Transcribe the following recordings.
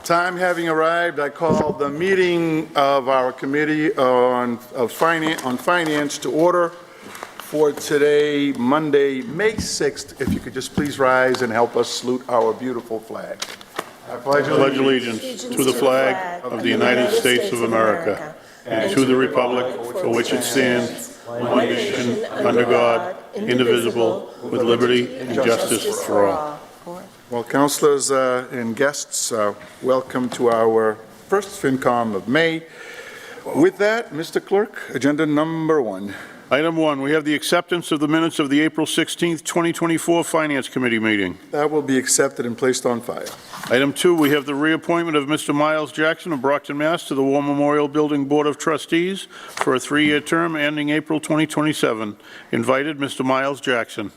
Time having arrived, I call the meeting of our Committee on Finance to order for today, Monday, May 6th. If you could just please rise and help us salute our beautiful flag. I pledge allegiance to the flag of the United States of America and to the republic for which it stands, one nation, under God, indivisible, with liberty and justice for all. Well, councilors and guests, welcome to our first FinCom of May. With that, Mr. Clerk, agenda number 1. Item 1, we have the acceptance of the minutes of the April 16th, 2024 Finance Committee meeting. That will be accepted and placed on file. Item 2, we have the reappointment of Mr. Miles Jackson of Brockton, Mass. to the War Memorial Building Board of Trustees for a 3-year term ending April 2027. Invited, Mr. Miles Jackson.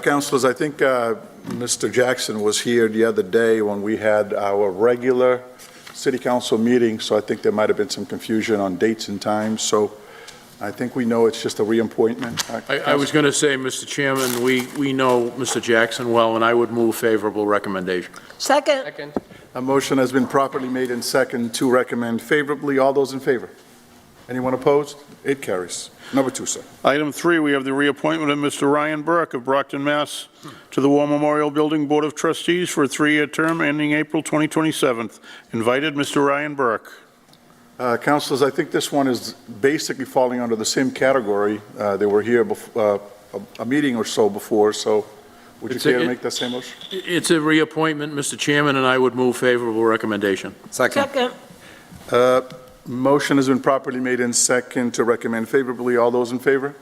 Councilors, I think Mr. Jackson was here the other day when we had our regular city council meeting, so I think there might have been some confusion on dates and times. So I think we know it's just a reappointment. I was going to say, Mr. Chairman, we know Mr. Jackson well, and I would move favorable recommendation. Second. A motion has been properly made and second to recommend favorably. All those in favor? Anyone opposed? It carries. Number 2, sir. Item 3, we have the reappointment of Mr. Ryan Burke of Brockton, Mass. to the War Memorial Building Board of Trustees for a 3-year term ending April 2027. Invited, Mr. Ryan Burke. Councilors, I think this one is basically falling under the same category. They were here before, a meeting or so before, so would you care to make that same motion? It's a reappointment, Mr. Chairman, and I would move favorable recommendation. Second. Motion has been properly made and second to recommend favorably. All those in favor?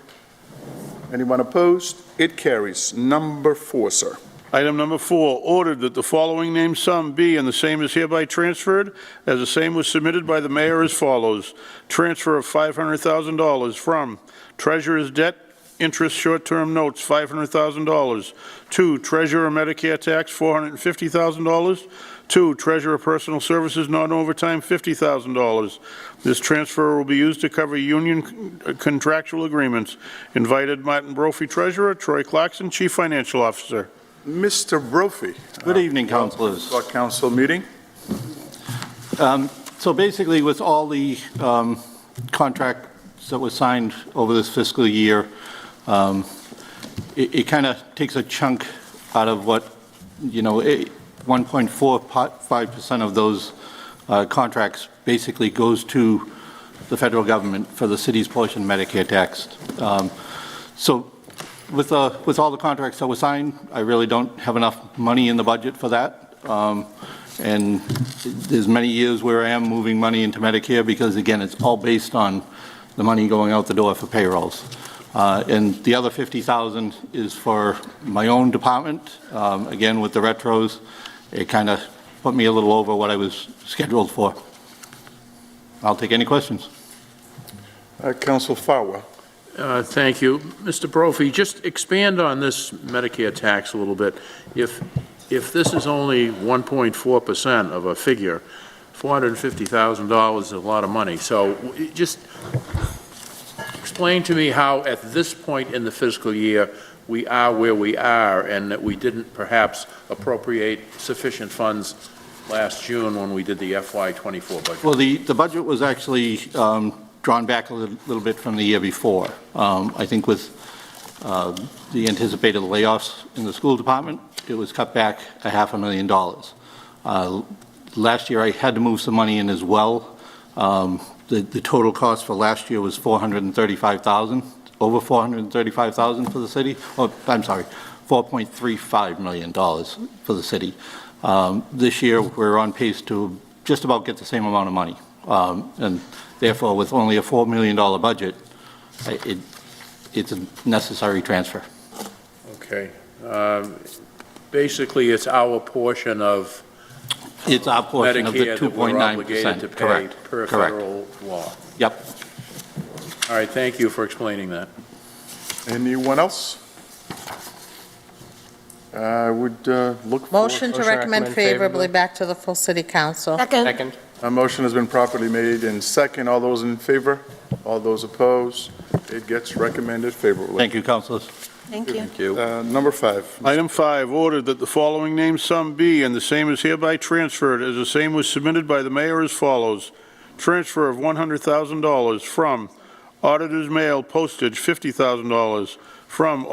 Anyone opposed? It carries. Number 4, sir. Item number 4, ordered that the following named sum be and the same is hereby transferred as the same was submitted by the mayor as follows. Transfer of $500,000 from Treasurer's Debt Interest Short-Term Notes, $500,000. 2, Treasurer Medicare Tax, $450,000. 2, Treasurer Personal Services Non-Overtime, $50,000. This transfer will be used to cover union contractual agreements. Invited, Martin Brophy, Treasurer. Troy Clarkson, Chief Financial Officer. Mr. Brophy. Good evening, councilors. Our council meeting. So basically, with all the contracts that were signed over this fiscal year, it kind of takes a chunk out of what, 1.45% of those contracts basically goes to the federal government for the city's portion Medicare tax. So with all the contracts that were signed, I really don't have enough money in the budget for that. And there's many years where I am moving money into Medicare because, again, it's all based on the money going out the door for payrolls. And the other $50,000 is for my own department. Again, with the retros, it kind of put me a little over what I was scheduled for. I'll take any questions. Council Farwell. Thank you. Mr. Brophy, just expand on this Medicare tax a little bit. If this is only 1.4% of a figure, $450,000 is a lot of money. So just explain to me how at this point in the fiscal year we are where we are and that we didn't perhaps appropriate sufficient funds last June when we did the FY24 budget. Well, the budget was actually drawn back a little bit from the year before. I think with the anticipated layoffs in the school department, it was cut back $500,000. Last year I had to move some money in as well. The total cost for last year was $435,000, over $435,000 for the city. Oh, I'm sorry, $4.35 million for the city. This year we're on pace to just about get the same amount of money. And therefore, with only a $4 million budget, it's a necessary transfer. Okay. Basically, it's our portion of it's our portion Medicare of the 2.9%. to pay Correct. per Correct. federal law. Yep. All right. Thank you for explaining that. Anyone else? I would look for... Motion to recommend favorably back to the full city council. Second. A motion has been properly made and second. All those in favor? All those opposed? It gets recommended favorably. Thank you, councilors. Thank you. Thank you. Number 5. Item 5, ordered that the following named sum be, and the same is hereby transferred, as the same was submitted by the mayor as follows. Transfer of $100,000 from auditor's mail postage, $50,000, from,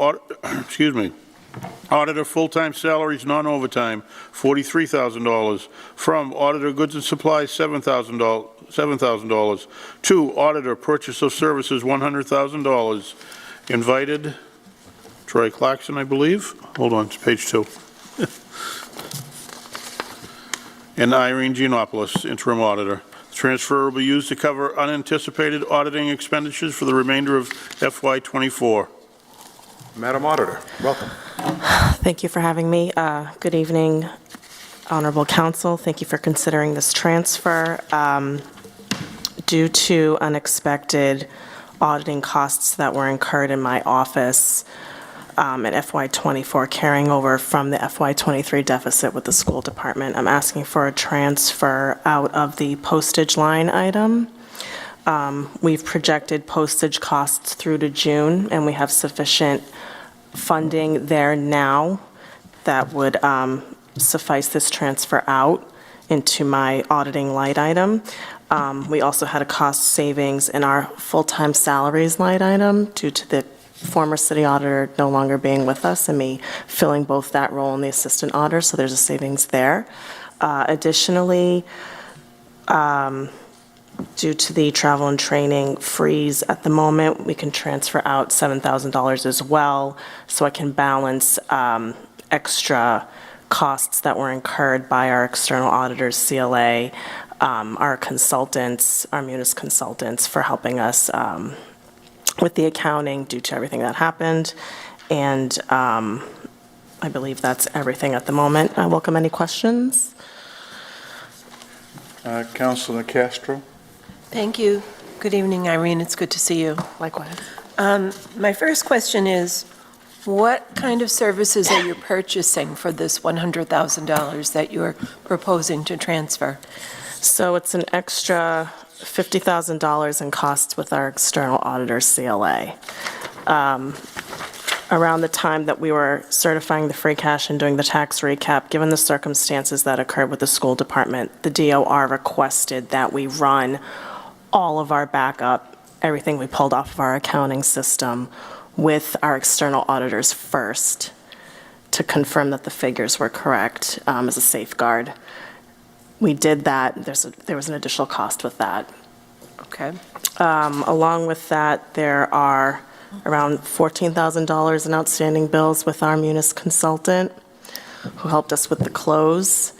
auditor full-time salaries, non-overtime, $43,000, from auditor goods and supplies, $7,000, to auditor purchase of services, $100,000. Invited, Troy Clarkson, I believe. Hold on, it's page 2. And Irene Giannopoulos, interim auditor. Transfer will be used to cover unanticipated auditing expenditures for the remainder of FY24. Madam Auditor, welcome. Thank you for having me. Good evening, Honorable Council. Thank you for considering this transfer. Due to unexpected auditing costs that were incurred in my office in FY24, carrying over from the FY23 deficit with the school department, I'm asking for a transfer out of the postage line item. We've projected postage costs through to June, and we have sufficient funding there now that would suffice this transfer out into my auditing line item. We also had a cost savings in our full-time salaries line item due to the former city auditor no longer being with us and me filling both that role and the assistant auditor, so there's a savings there. Additionally, due to the travel and training freeze at the moment, we can transfer out $7,000 as well, so I can balance extra costs that were incurred by our external auditors, CLA, our consultants, our Munis consultants, for helping us with the accounting due to everything that happened. And I believe that's everything at the moment. I welcome any questions. Councilor Castro? Thank you. Good evening, Irene. It's good to see you. Likewise. My first question is, what kind of services are you purchasing for this $100,000 that you're proposing to transfer? So it's an extra $50,000 in costs with our external auditor, CLA. Around the time that we were certifying the free cash and doing the tax recap, given the circumstances that occurred with the school department, the DOR requested that we run all of our backup, everything we pulled off of our accounting system, with our external auditors first to confirm that the figures were correct as a safeguard. We did that. There was an additional cost with that. Okay. Along with that, there are around $14,000 in outstanding bills with our Munis consultant who helped us with the close.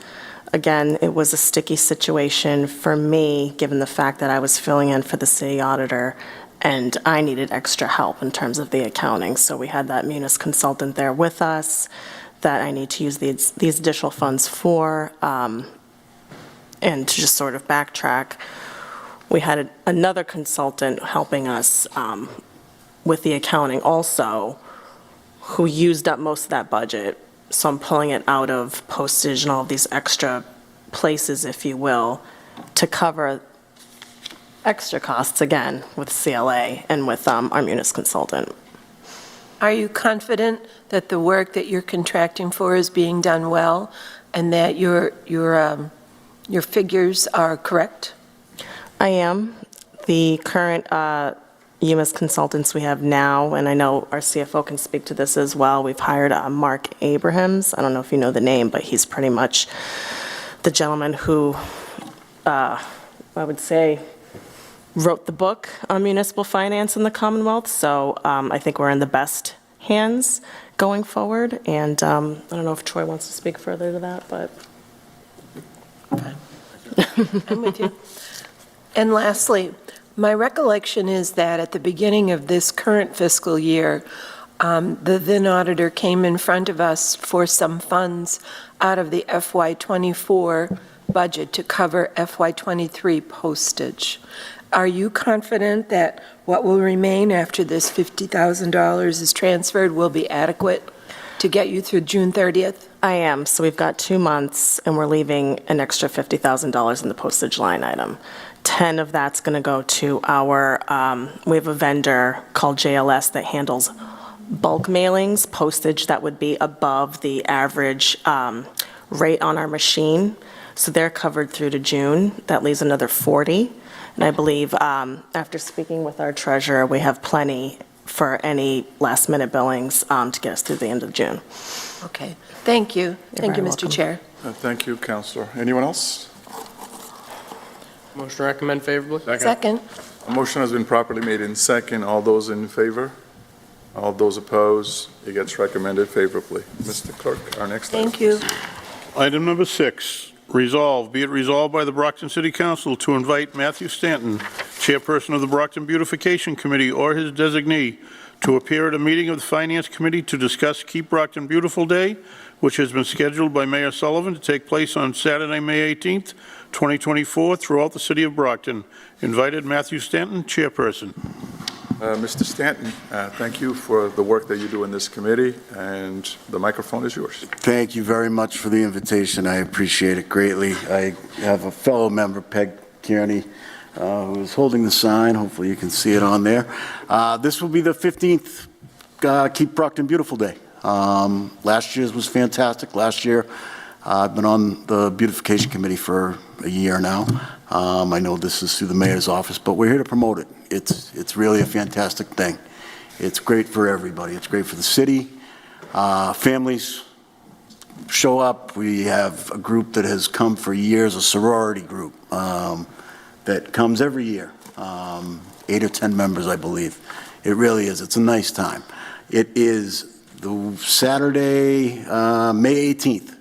Again, it was a sticky situation for me, given the fact that I was filling in for the city auditor and I needed extra help in terms of the accounting. So we had that Munis consultant there with us that I need to use these additional funds for. And to just sort of backtrack, we had another consultant helping us with the accounting also, who used up most of that budget. So I'm pulling it out of postage and all of these extra places, if you will, to cover extra costs, again, with CLA and with our Munis consultant. Are you confident that the work that you're contracting for is being done well and that your figures are correct? I am. The current UMass consultants we have now, and I know our CFO can speak to this as well, we've hired Mark Abrahams. I don't know if you know the name, but he's pretty much the gentleman who, I would say, wrote the book on municipal finance in the Commonwealth. So I think we're in the best hands going forward. And I don't know if Troy wants to speak further to that, but. I'm with you. And lastly, my recollection is that at the beginning of this current fiscal year, the then auditor came in front of us for some funds out of the FY24 budget to cover FY23 postage. Are you confident that what will remain after this $50,000 is transferred will be adequate to get you through June 30th? I am. So we've got 2 months, and we're leaving an extra $50,000 in the postage line item. 10 of that's going to go to our, we have a vendor called JLS that handles bulk mailings, postage that would be above the average rate on our machine. So they're covered through to June. That leaves another 40. And I believe after speaking with our treasurer, we have plenty for any last-minute billings to get us through the end of June. Okay, thank you. Thank you, very Mr. welcome. Chair. Thank you, Counselor. Anyone else? Motion to recommend favorably? Second. A motion has been properly made in second. All those in favor? All those opposed? It gets recommended favorably. Mr. Clerk, our next item. Thank you. Item number 6, resolved, be it resolved by the Brockton City Council to invite Matthew Stanton, chairperson of the Brockton Beautification Committee or his designee, to appear at a meeting of the Finance Committee to discuss Keep Brockton Beautiful Day, which has been scheduled by Mayor Sullivan to take place on Saturday, May 18th, 2024, throughout the city of Brockton. Invited, Matthew Stanton, chairperson. Mr. Stanton, thank you for the work that you do in this committee, and the microphone is yours. Thank you very much for the invitation. I appreciate it greatly. I have a fellow member, Peg Kearney, who is holding the sign. Hopefully you can see it on there. This will be the 15th Keep Brockton Beautiful Day. Last year's was fantastic. Last year, I've been on the beautification committee for a year now. I know this is through the mayor's office, but we're here to promote it. It's really a fantastic thing. It's great for everybody. It's great for the city. Families show up. We have a group that has come for years, a sorority group that comes every year. 8 or 10 members, I believe. It really is. It's a nice time. It is the Saturday, May 18th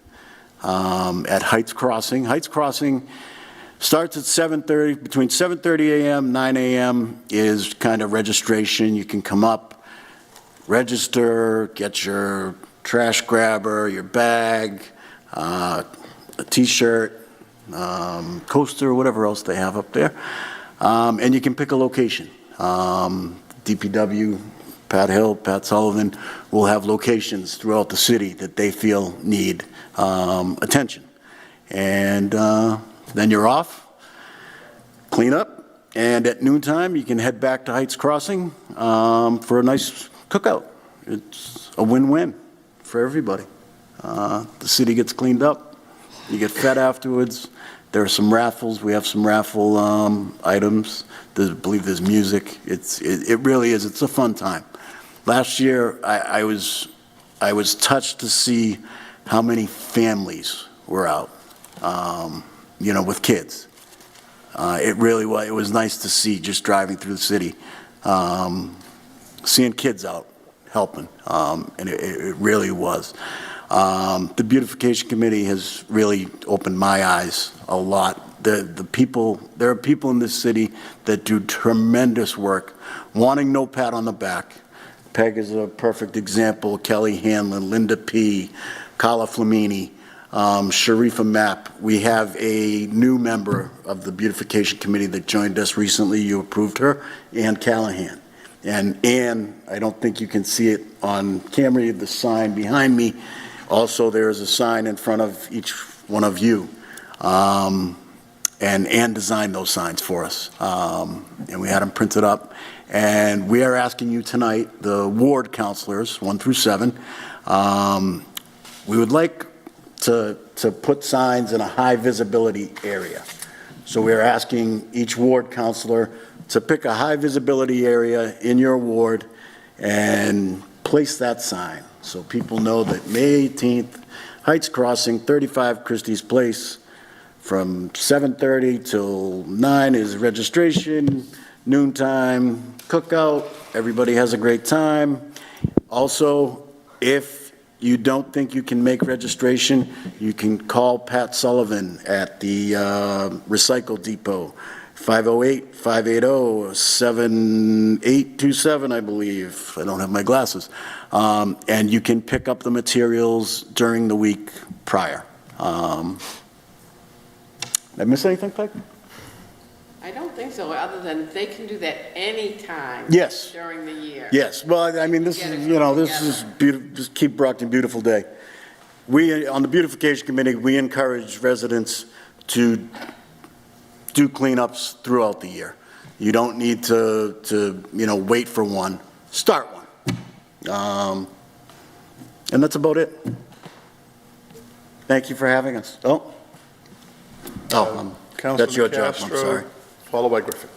at Heights Crossing. Heights Crossing starts at 7:30, between 7:30 a.m., 9 a.m. is kind of registration. You can come up, register, get your trash grabber, your bag, a T-shirt, coaster, whatever else they have up there. And you can pick a location. DPW, Pat Hill, Pat Sullivan will have locations throughout the city that they feel need attention. And then you're off, clean up, and at noontime you can head back to Heights Crossing for a nice cookout. It's a win-win for everybody. The city gets cleaned up, you get fed afterwards. There are some raffles. We have some raffle items. I believe there's music. It really is. It's a fun time. Last year, I was touched to see how many families were out, with kids. It really was. It was nice to see just driving through the city, seeing kids out helping, and it really was. The beautification committee has really opened my eyes a lot. There are people in this city that do tremendous work, wanting no pat on the back. Peg is a perfect example. Kelly Hanlon, Linda P., Carla Flamini, Sharifa Mapp. We have a new member of the beautification committee that joined us recently. You approved her, Ann Callahan. And Ann, I don't think you can see it on camera, you have the sign behind me. Also, there is a sign in front of each one of you. And Ann designed those signs for us. And we had them printed up. And we are asking you tonight, the ward counselors, 1 through 7, we would like to put signs in a high visibility area. So we're asking each ward counselor to pick a high visibility area in your ward and place that sign so people know that May 18th, Heights Crossing, 35 Christie's Place, from 7:30 till 9 is registration, noontime cookout, everybody has a great time. Also, if you don't think you can make registration, you can call Pat Sullivan at the Recycle Depot, 508-580-7827, I believe. I don't have my glasses. And you can pick up the materials during the week prior. Did I miss anything, Peg? I don't think so, other than they can do that anytime. Yes. During the year. Yes, well, I mean, this is, this is beautiful, just Keep Brockton Beautiful Day. We, on the beautification committee, we encourage residents to do cleanups throughout the year. You don't need to wait for one. Start one. And that's about it. Thank you for having us. That's your job, I'm Councilor sorry. Followed by Griffin.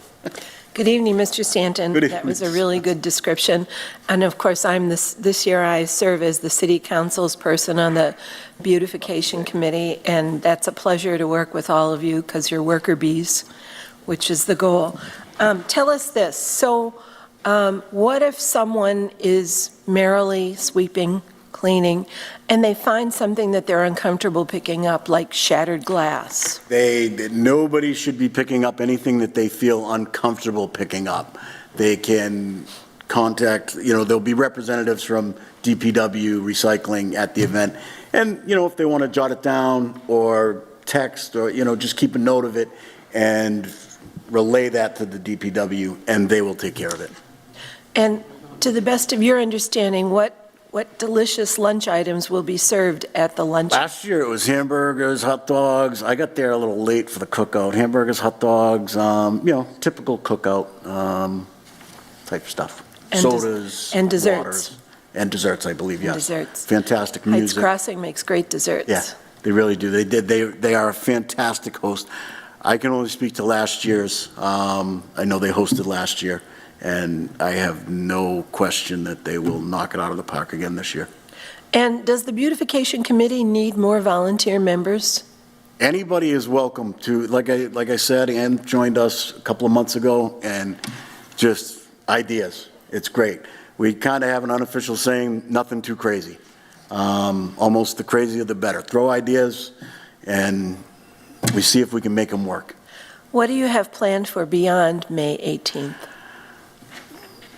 Good evening, Mr. Stanton. Good That was a evening. really good description. And of course, this year I serve as the city council's person on the beautification committee, and that's a pleasure to work with all of you because you're worker bees, which is the goal. Tell us this, so what if someone is merrily sweeping, cleaning, and they find something that they're uncomfortable picking up, like shattered glass? Nobody should be picking up anything that they feel uncomfortable picking up. They can contact, there'll be representatives from DPW recycling at the event. And, if they want to jot it down or text or, just keep a note of it and relay that to the DPW and they will take care of it. And to the best of your understanding, what delicious lunch items will be served at the lunch? Last year it was hamburgers, hot dogs. I got there a little late for the cookout. Hamburgers, hot dogs, typical cookout type stuff. And Sodas. and desserts. Waters, and desserts, I believe, yes. And desserts. Fantastic Heights music. Crossing makes great desserts. Yeah, they really do. They are a fantastic host. I can only speak to last year's. I know they hosted last year, and I have no question that they will knock it out of the park again this year. And does the beautification committee need more volunteer members? Anybody is welcome to, like I said, Ann joined us a couple of months ago, and just ideas. It's great. We kind of have an unofficial saying, nothing too crazy. Almost the crazier the better. Throw ideas, and we see if we can make them work. What do you have planned for beyond May 18th?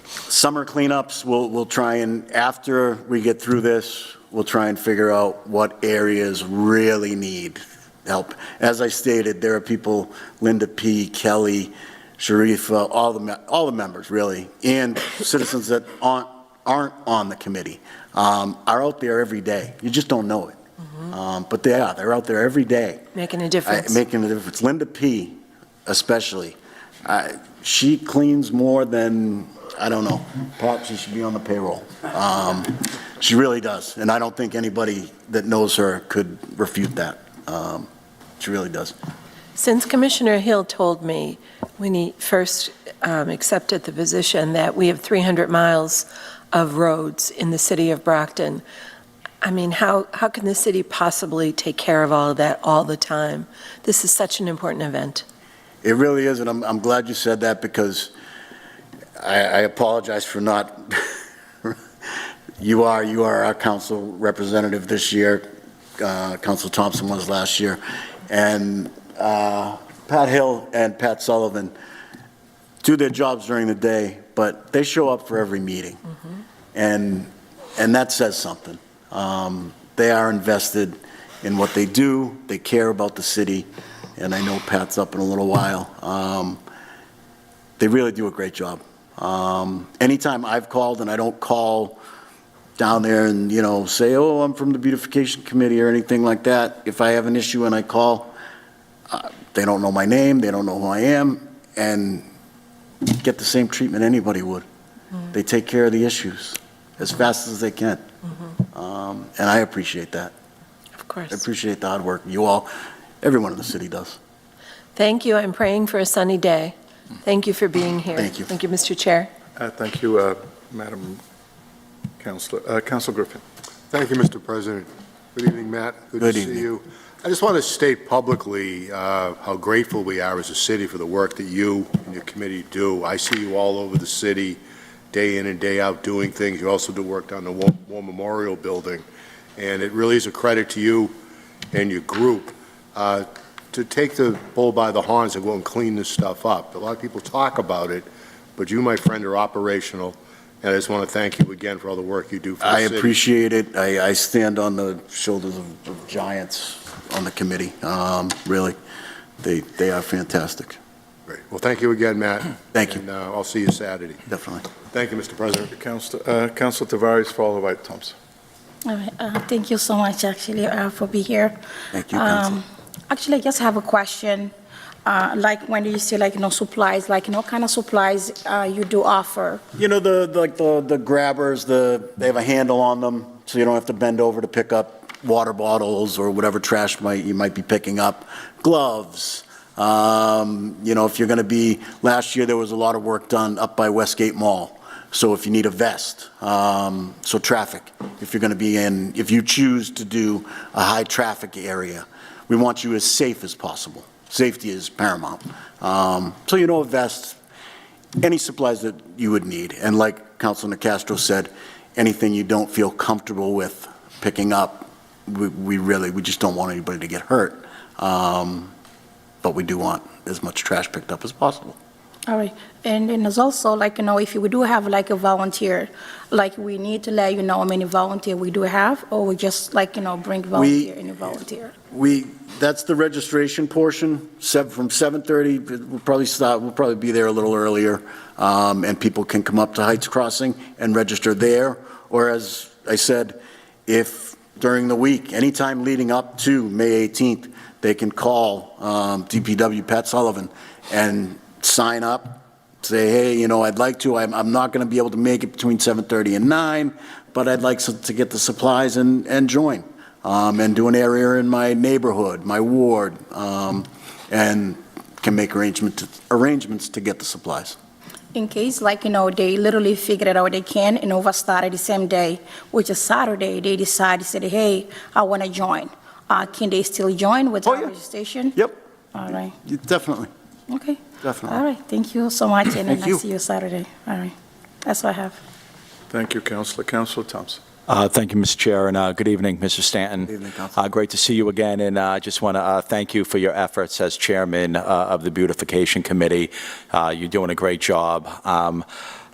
Summer cleanups, we'll try and, after we get through this, we'll try and figure out what areas really need help. As I stated, there are people, Linda P., Kelly, Sharifa, all the members, really, and citizens that aren't on the committee, are out there every day. You just don't know it. But they're out there every day. Making a difference. Making a difference. Linda P., especially, she cleans more than, I don't know, perhaps she should be on the payroll. She really does, and I don't think anybody that knows her could refute that. She really does. Since Commissioner Hill told me when he first accepted the position that we have 300 miles of roads in the city of Brockton, I mean, how can the city possibly take care of all of that all the time? This is such an important event. It really is, and I'm glad you said that, because I apologize for not, you are our council representative this year. Council Thompson was last year. And Pat Hill and Pat Sullivan do their jobs during the day, but they show up for every meeting. And that says something. They are invested in what they do. They care about the city. And I know Pat's up in a little while. They really do a great job. Anytime I've called, and I don't call down there and, say, oh, I'm from the beautification committee or anything like that. If I have an issue and I call, they don't know my name, they don't know who I am, and get the same treatment anybody would. They take care of the issues as fast as they can. And I appreciate that. Of course. I appreciate the hard work. You all, everyone in the city does. Thank you. I'm praying for a sunny day. Thank you for being here. Thank you. Thank you, Mr. Chair. Thank you, Madam Councilor. Councilor Griffin. Thank you, Mr. President. Good evening, Matt. Good to evening. see you. I just want to state publicly how grateful we are as a city for the work that you and your committee do. I see you all over the city, day in and day out, doing things. You also do work down the War Memorial Building, and it really is a credit to you and your group to take the bull by the horns and go and clean this stuff up. A lot of people talk about it, but you, my friend, are operational. And I just want to thank you again for all the work you do for the I city. appreciate it. I stand on the shoulders of giants on the committee. Really, they are fantastic. Great. Well, thank you again, Matt. Thank you. And I'll see you Saturday. Definitely. Thank you, Mr. President. Councilor Tavares, followed by Thompson. All right. Thank you so much, actually, for being here. Thank you, Council. Actually, I just have a question. like when you say like, supplies, like, what kind of supplies you do offer? You know, the grabbers, they have a handle on them, so you don't have to bend over to pick up water bottles or whatever trash you might be picking up. Gloves. You know, if you're going to be, last year there was a lot of work done up by Westgate Mall. So if you need a vest, so traffic, if you're going to be if you choose to do a high traffic area, we want you as safe as possible. Safety is paramount. So, you know, a vest, any supplies that you would need. And like Councilor Castro said, anything you don't feel comfortable with picking up, we just don't want anybody to get hurt. But we do want as much trash picked up as possible. All right, and then there's also like, if we do have like a volunteer, like we need to let you know how many volunteer we do have, or we just like, bring volunteer and volunteer? That's the registration portion, from 7:30, we'll probably be there a little earlier, and people can come up to Heights Crossing and register there, or as I said, if during the week, anytime leading up to May 18th, they can call DPW Pat Sullivan and sign up, say, hey, I'd like to, I'm not going to be able to make it between 7:30 and 9, but I'd like to get the supplies and join, and do an area in my neighborhood, my ward, and can make arrangements to get the supplies. In case, like, they literally figured it out, they can, and over started the same day, which is Saturday, they decide to say, hey, I want to join. Can they still join without registration? Yep. All right. Definitely. Okay. Definitely. All right. Thank you so much, and then Thank you. I'll see you Saturday. All right. That's what I have. Thank you, Councilor. Councilor Thompson. Thank you, Mr. Chair, and good evening, Mr. Stanton. Good evening, Councilor. Great to see you again, and I just want to thank you for your efforts as chairman of the Beautification Committee. You're doing a great job.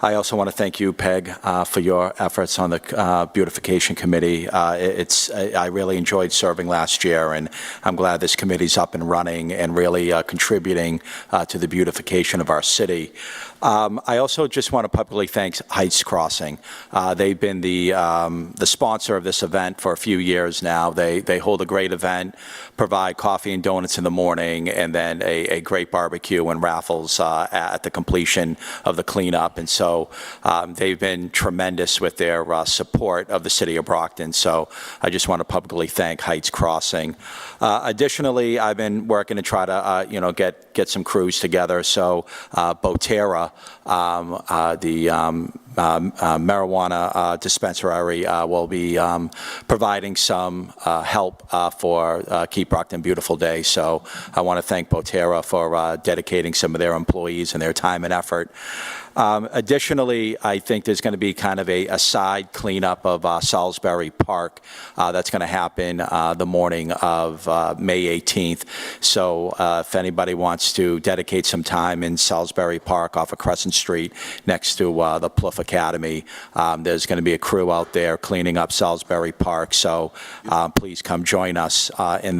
I also want to thank you, Peg, for your efforts on the Beautification Committee. I really enjoyed serving last year, and I'm glad this committee's up and running and really contributing to the beautification of our city. I also just want to publicly thank Heights Crossing. They've been the sponsor of this event for a few years now. They hold a great event, provide coffee and donuts in the morning, and then a great barbecue and raffles at the completion of the cleanup. And so they've been tremendous with their support of the city of Brockton. So I just want to publicly thank Heights Crossing. Additionally, I've been working to try to get some crews together. So Boterra, the marijuana dispensary, will be providing some help for Keep Brockton Beautiful Day. So I want to thank Boterra for dedicating some of their employees and their time and effort. Additionally, I think there's going to be kind of a side cleanup of Salisbury Park that's going to happen the morning of May 18th. So if anybody wants to dedicate some time in Salisbury Park off of Crescent Street next to the Plouffe Academy, there's going to be a crew out there cleaning up Salisbury Park. So please come join us in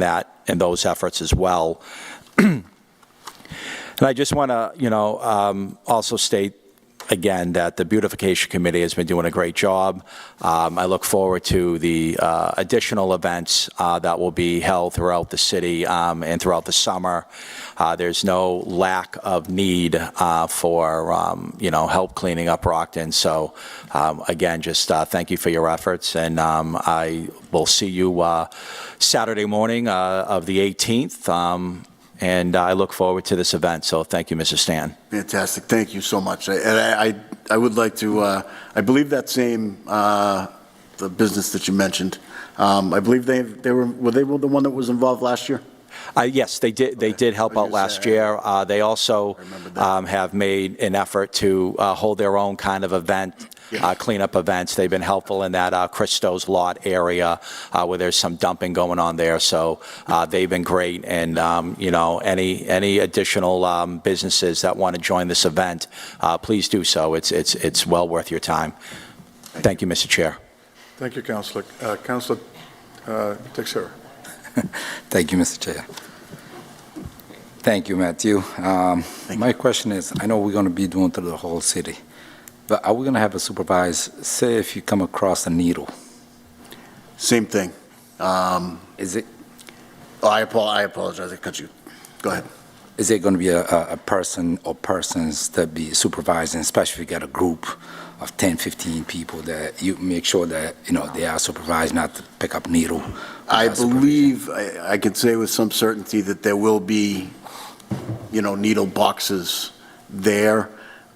those efforts as well. And I just want to, also state again that the Beautification Committee has been doing a great job. I look forward to the additional events that will be held throughout the city and throughout the summer. There's no lack of need for, help cleaning up Brockton. So, again, just thank you for your efforts, and I will see you Saturday morning of the 18th. And I look forward to this event. So thank you, Mr. Stan. Fantastic. Thank you so much. I would like to, I believe that same, the business that you mentioned, I believe they were the one that was involved last year? Yes, they did. They did help out last year. They also have made an effort to hold their own kind of event, cleanup events. They've been helpful in that Christo's lot area where there's some dumping going on there. So they've been great. And any additional businesses that want to join this event, please do so. It's well worth your time. Thank you, Mr. Chair. Thank you, Councilor. Councilor Teixeira. Thank you, Mr. Chair. Thank you, Matthew. My question is, I know we're going to be doing through the whole city, but are we going to have a supervised, say if you come across a needle? Same thing. Is it? Oh, I apologize. I cut you. Go ahead. is it going to be a person or persons that be supervising, especially if you got a group of 10, 15 people, that you make sure that, they are supervised not to pick up needle? I believe, I could say with some certainty that there will be, needle boxes there.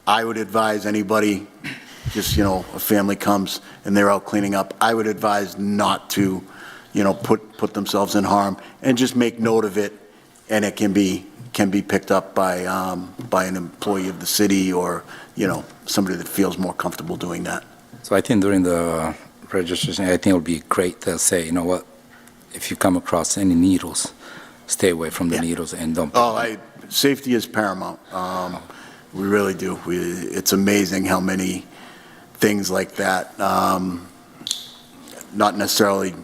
I would advise anybody, just, a family comes and they're out cleaning up, I would advise not to, put themselves in harm, and just make note of it, and it can be picked up by an employee of the city, or, somebody that feels more comfortable doing that. So I think during the registration, I think it would be great to say, you know what, if you come across any needles, stay away from the needles and don't. Safety is paramount. We really do. It's amazing how many things like that, not necessarily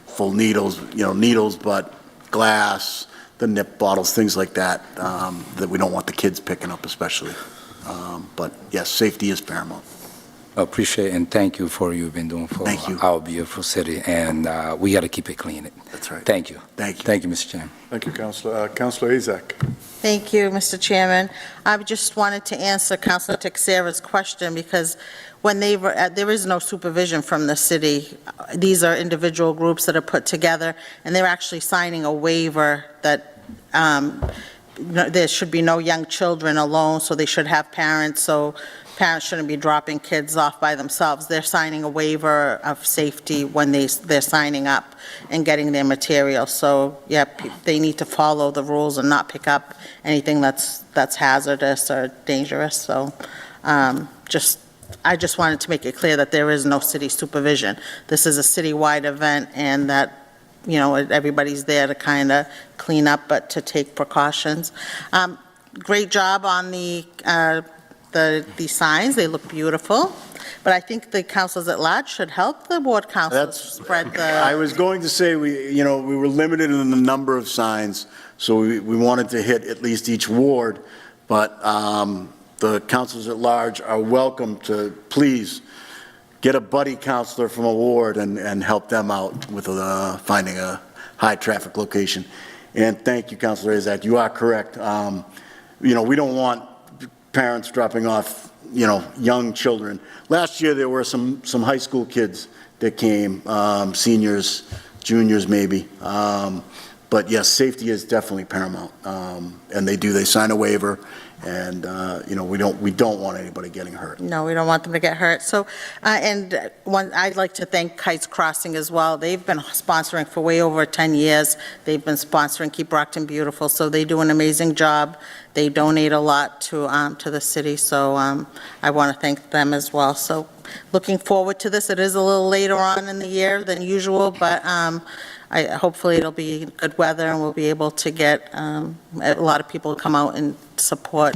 full needles, but glass, the nip bottles, things like that, that we don't want the kids picking up especially. But yes, safety is paramount. Appreciate and thank you for you've been doing for our beautiful city, and we got to keep it clean. That's right. Thank you. Thank you. Thank you, Mr. Chairman. Thank you, Councilor. Councilor Azak. Thank you, Mr. Chairman. I just wanted to answer Councilor Texera's question, because when there is no supervision from the city. These are individual groups that are put together, and they're actually signing a waiver that there should be no young children alone, so they should have parents, so parents shouldn't be dropping kids off by themselves. They're signing a waiver of safety when they're signing up and getting their material. So, yeah, they need to follow the rules and not pick up anything that's hazardous or dangerous. So, I just wanted to make it clear that there is no city supervision. This is a citywide event, and that, everybody's there to kind of clean up, but to take precautions. Great job on the signs. They look beautiful. But I think the councils at large should help the ward councils spread the... I was going to say, we were limited in the number of signs, so we wanted to hit at least each ward, but the councils at large are welcome to please get a buddy councilor from a ward and help them out with finding a high-traffic location. And thank you, Councilor Azak. You are correct. We don't want parents dropping off, young children. Last year, there were some high school kids that came, seniors, juniors maybe. But yes, safety is definitely paramount. And they sign a waiver, and, we don't want anybody getting hurt. No, we don't want them to get hurt. So, I'd like to thank Kites Crossing as well. They've been sponsoring for way over 10 years. They've been sponsoring Keep Brockton Beautiful, so they do an amazing job. They donate a lot to the city, so I want to thank them as well. So, looking forward to this. It is a little later on in the year than usual, but hopefully it'll be good weather, and we'll be able to get a lot of people to come out and support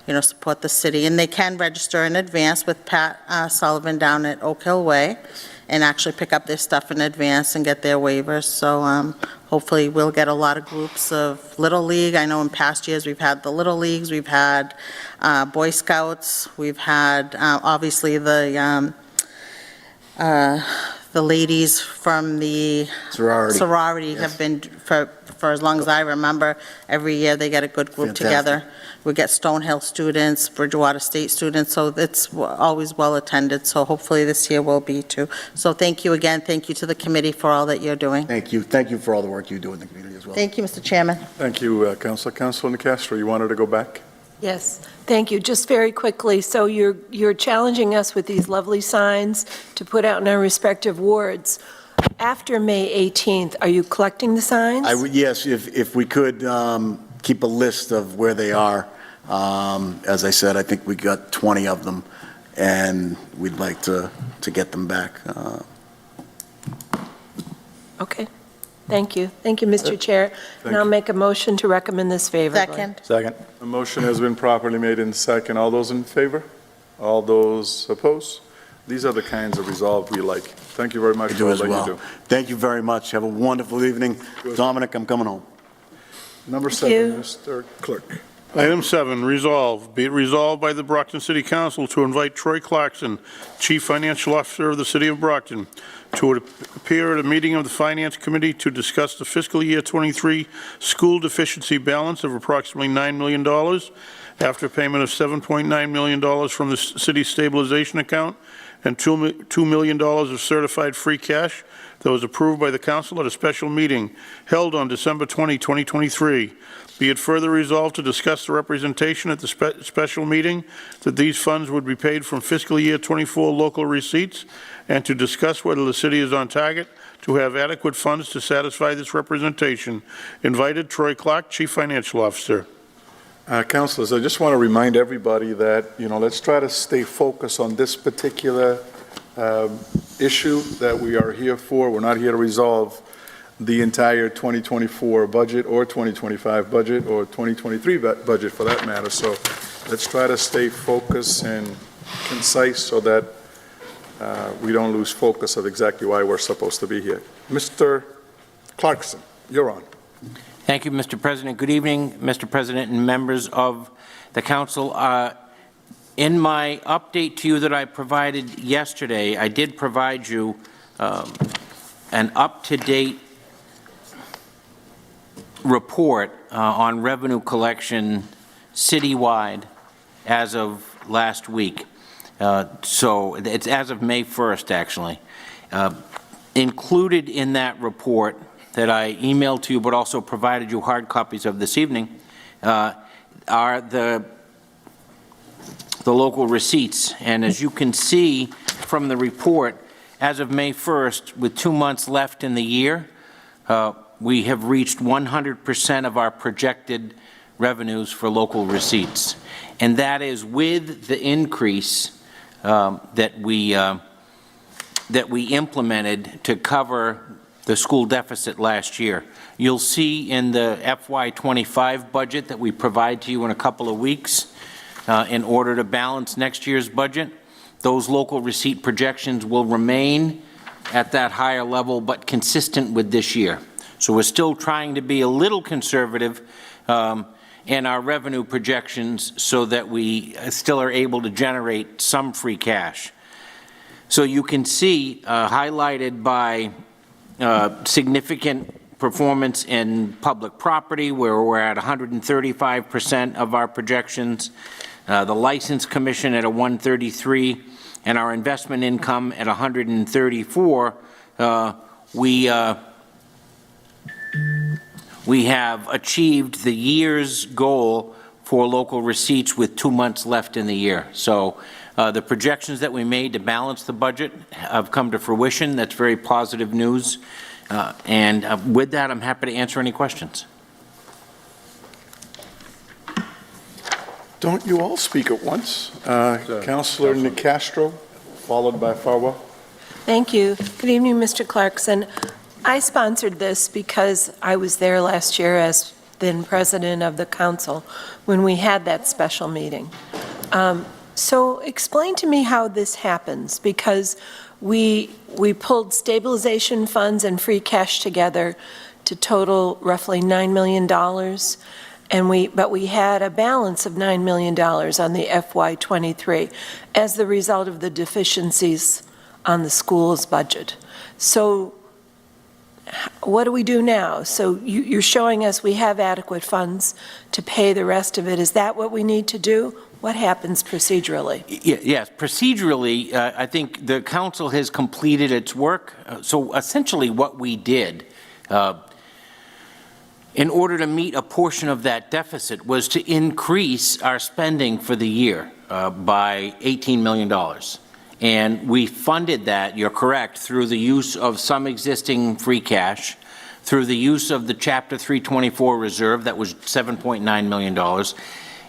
the city. And they can register in advance with Pat Sullivan down at Oak Hill Way, and actually pick up their stuff in advance and get their waivers. So hopefully we'll get a lot of groups of Little League. I know in past years we've had the Little Leagues, we've had Boy Scouts, we've had obviously the ladies from the sorority have been, for as long as I remember, every year they get a good group together. We get Stonehill students, Bridgewater State students, so it's always well attended, so hopefully this year will be too. So thank you again. Thank you to the committee for all that you're doing. Thank you. Thank you for all the work you do in the community as well. Thank you, Mr. Chairman. Thank you, Councilor. Councilor Nicastro, you wanted to go back? Yes, thank you. Just very quickly, so you're challenging us with these lovely signs to put out in our respective wards. After May 18th, are you collecting the signs? Yes, if we could keep a list of where they are. As I said, I think we got 20 of them, and we'd like to get them back. Okay. Thank you. Thank you, Mr. Chair. And I'll make a motion to recommend this favorably. Second. A motion has been properly made in second. All those in favor? All those opposed? These are the kinds of resolve we like. Thank you very much for all that you do. Thank you very much. Have a wonderful evening. Dominic, I'm coming home. Number 7, Mr. Clerk. Item 7, resolve. Be it resolved by the Brockton City Council to invite Troy Clarkson, Chief Financial Officer of the City of Brockton, to appear at a meeting of the Finance Committee to discuss the fiscal year 23 school deficiency balance of approximately $9 million after payment of $7.9 million from the city stabilization account and $2 million of certified free cash that was approved by the council at a special meeting held on December 20, 2023. Be it further resolved to discuss the representation at the special meeting that these funds would be paid from fiscal year 24 local receipts, and to discuss whether the city is on target to have adequate funds to satisfy this representation. Invited, Troy Clark, Chief Financial Officer. Councilors, I just want to remind everybody that, let's try to stay focused on this particular issue that we are here for. We're not here to resolve the entire 2024 budget or 2025 budget or 2023 budget for that matter. So let's try to stay focused and concise so that we don't lose focus of exactly why we're supposed to be here. Mr. Clarkson, you're on. Thank you, Mr. President. Good evening, Mr. President and members of the council. In my update to you that I provided yesterday, I did provide you an up-to-date report on revenue collection citywide as of last week. So it's as of May 1st, actually. Included in that report that I emailed to you, but also provided you hard copies of this evening, are the local receipts. And as you can see from the report, as of May 1st, with 2 months left in the year, we have reached 100% of our projected revenues for local receipts. And that is with the increase that we implemented to cover the school deficit last year. You'll see in the FY25 budget that we provide to you in a couple of weeks, in order to balance next year's budget, those local receipt projections will remain at that higher level but consistent with this year. So we're still trying to be a little conservative in our revenue projections so that we still are able to generate some free cash. So you can see highlighted by significant performance in public property, where we're at 135% of our projections, the license commission at a 133, and our investment income at 134. We have achieved the year's goal for local receipts with 2 months left in the year. So the projections that we made to balance the budget have come to fruition. That's very positive news. And with that, I'm happy to answer any questions. Don't you all speak at once? Councilor Nicastro, followed by Farwell. Thank you. Good evening, Mr. Clarkson. I sponsored this because I was there last year as then president of the council when we had that special meeting. So explain to me how this happens, because we pulled stabilization funds and free cash together to total roughly $9 million, but we had a balance of $9 million on the FY23 as the result of the deficiencies on the school's budget. So what do we do now? So you're showing us we have adequate funds to pay the rest of it. Is that what we need to do? What happens procedurally? Yes, procedurally, I think the council has completed its work. So essentially what we did in order to meet a portion of that deficit was to increase our spending for the year by $18 million. And we funded that, you're correct, through the use of some existing free cash, through the use of the Chapter 324 reserve, that was $7.9 million.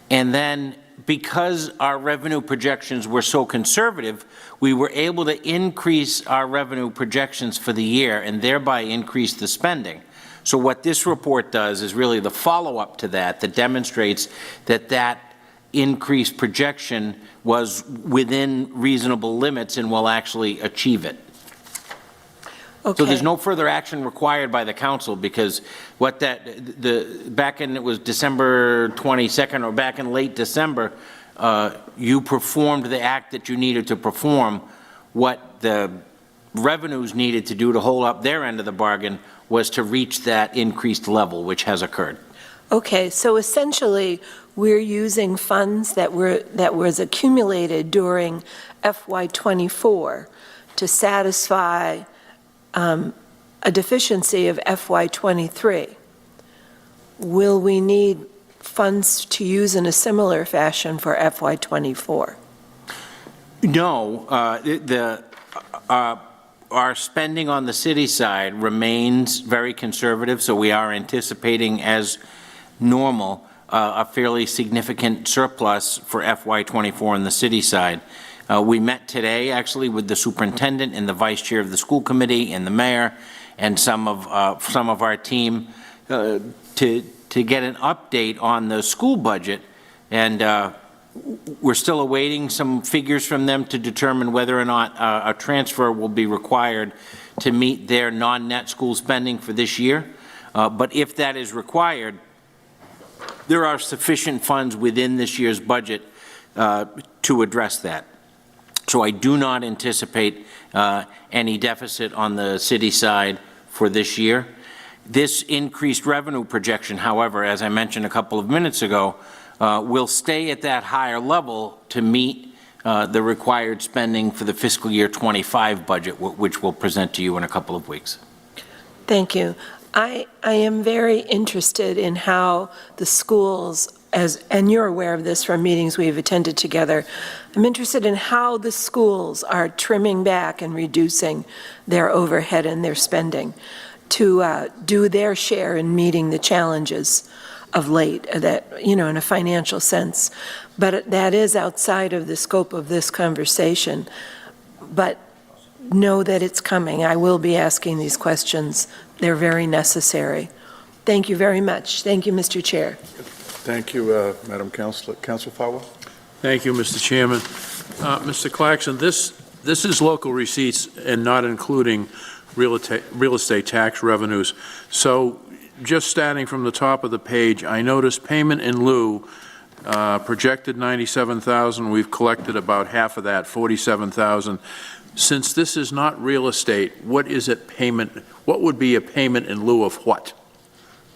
And then because our revenue projections were so conservative, we were able to increase our revenue projections for the year and thereby increase the spending. So what this report does is really the follow-up to that demonstrates that that increased projection was within reasonable limits and will actually achieve it. Okay. So there's no further action required by the council, because what back in, it was December 22nd or back in late December, you performed the act that you needed to perform. What the revenues needed to do to hold up their end of the bargain was to reach that increased level, which has occurred. Okay, so essentially, we're using funds that was accumulated during FY '24 to satisfy a deficiency of FY '23. Will we need funds to use in a similar fashion for FY '24? No, our spending on the city side remains very conservative, so we are anticipating, as normal, a fairly significant surplus for FY '24 on the city side. We met today, actually, with the superintendent and the vice chair of the school committee and the mayor and some of our team to get an update on the school budget, and we're still awaiting some figures from them to determine whether or not a transfer will be required to meet their non-net school spending for this year. But if that is required, there are sufficient funds within this year's budget to address that. So I do not anticipate any deficit on the city side for this year. This increased revenue projection, however, as I mentioned a couple of minutes ago, will stay at that higher level to meet the required spending for the fiscal year '25 budget, which we'll present to you in a couple of weeks. Thank you. I am very interested in how the schools, and you're aware of this from meetings we've attended together, I'm interested in how the schools are trimming back and reducing their overhead and their spending to do their share in meeting the challenges of late, that, in a financial sense. But that is outside of the scope of this conversation. But know that it's coming. I will be asking these questions. They're very necessary. Thank you very much. Thank you, Mr. Chair. Thank you, Madam Councilor. Councilor Fowler? Thank you, Mr. Chairman. Mr. Claxon, this is local receipts and not including real estate tax revenues. So just starting from the top of the page, I noticed payment in lieu, projected $97,000. We've collected about half of that, $47,000. Since this is not real estate, what is it payment? What would be a payment in lieu of what?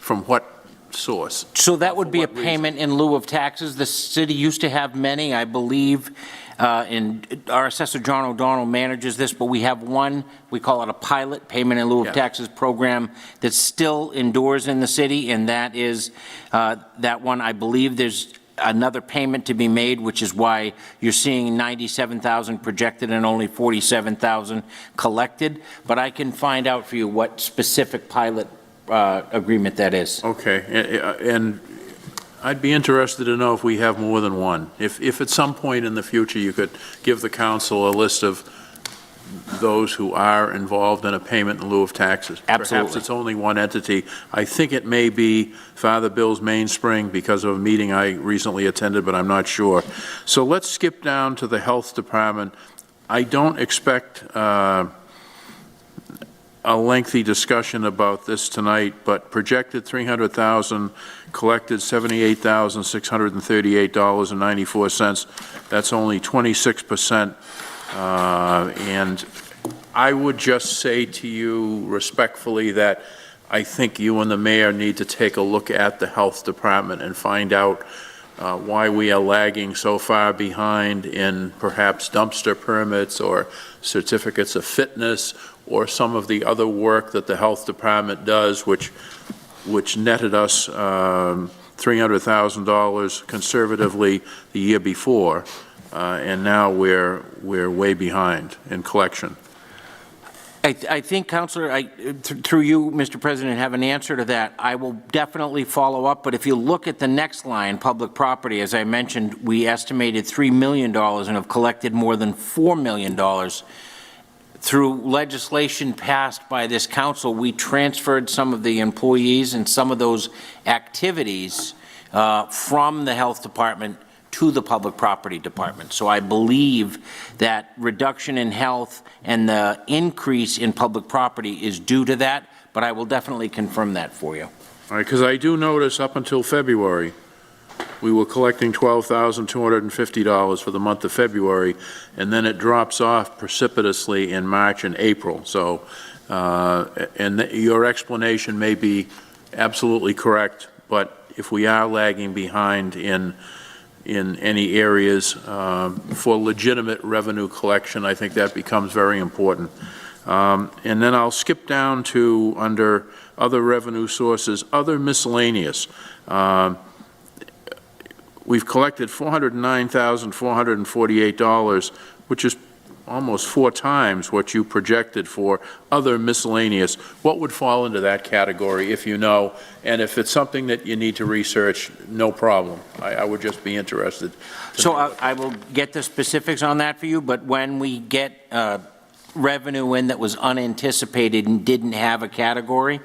From what source? So that would be a payment in lieu of taxes. The city used to have many, I believe, and our assessor John O'Donnell manages this, but we have one, we call it a pilot payment in lieu of taxes program that still endures in the city, and that is that one. I believe there's another payment to be made, which is why you're seeing $97,000 projected and only $47,000 collected. But I can find out for you what specific pilot agreement that is. Okay, and I'd be interested to know if we have more than one. If at some point in the future you could give the council a list of those who are involved in a payment in lieu of taxes. Absolutely. Perhaps it's only one entity. I think it may be Father Bill's Mainspring because of a meeting I recently attended, but I'm not sure. So let's skip down to the health department. I don't expect a lengthy discussion about this tonight, but projected $300,000, collected $78,638.94. That's only 26%. And I would just say to you respectfully that I think you and the mayor need to take a look at the health department and find out why we are lagging so far behind in perhaps dumpster permits or certificates of fitness or some of the other work that the health department does, which netted us $300,000 conservatively the year before. And now we're way behind in collection. I think, Councilor, through you, Mr. President, have an answer to that. I will definitely follow up, but if you look at the next line, public property, as I mentioned, we estimated $3 million and have collected more than $4 million. Through legislation passed by this council, we transferred some of the employees and some of those activities from the health department to the public property department. So I believe that reduction in health and the increase in public property is due to that, but I will definitely confirm that for you. All right, because I do notice up until February, we were collecting $12,250 for the month of February, and then it drops off precipitously in March and April. So, your explanation may be absolutely correct, but if we are lagging behind in any areas for legitimate revenue collection, I think that becomes very important. And then I'll skip down to, under other revenue sources, other miscellaneous. We've collected $409,448, which is almost 4 times what you projected for other miscellaneous. What would fall into that category, if you know? And if it's something that you need to research, no problem. I would just be interested. So I will get the specifics on that for you, but when we get revenue in that was unanticipated and didn't have a category,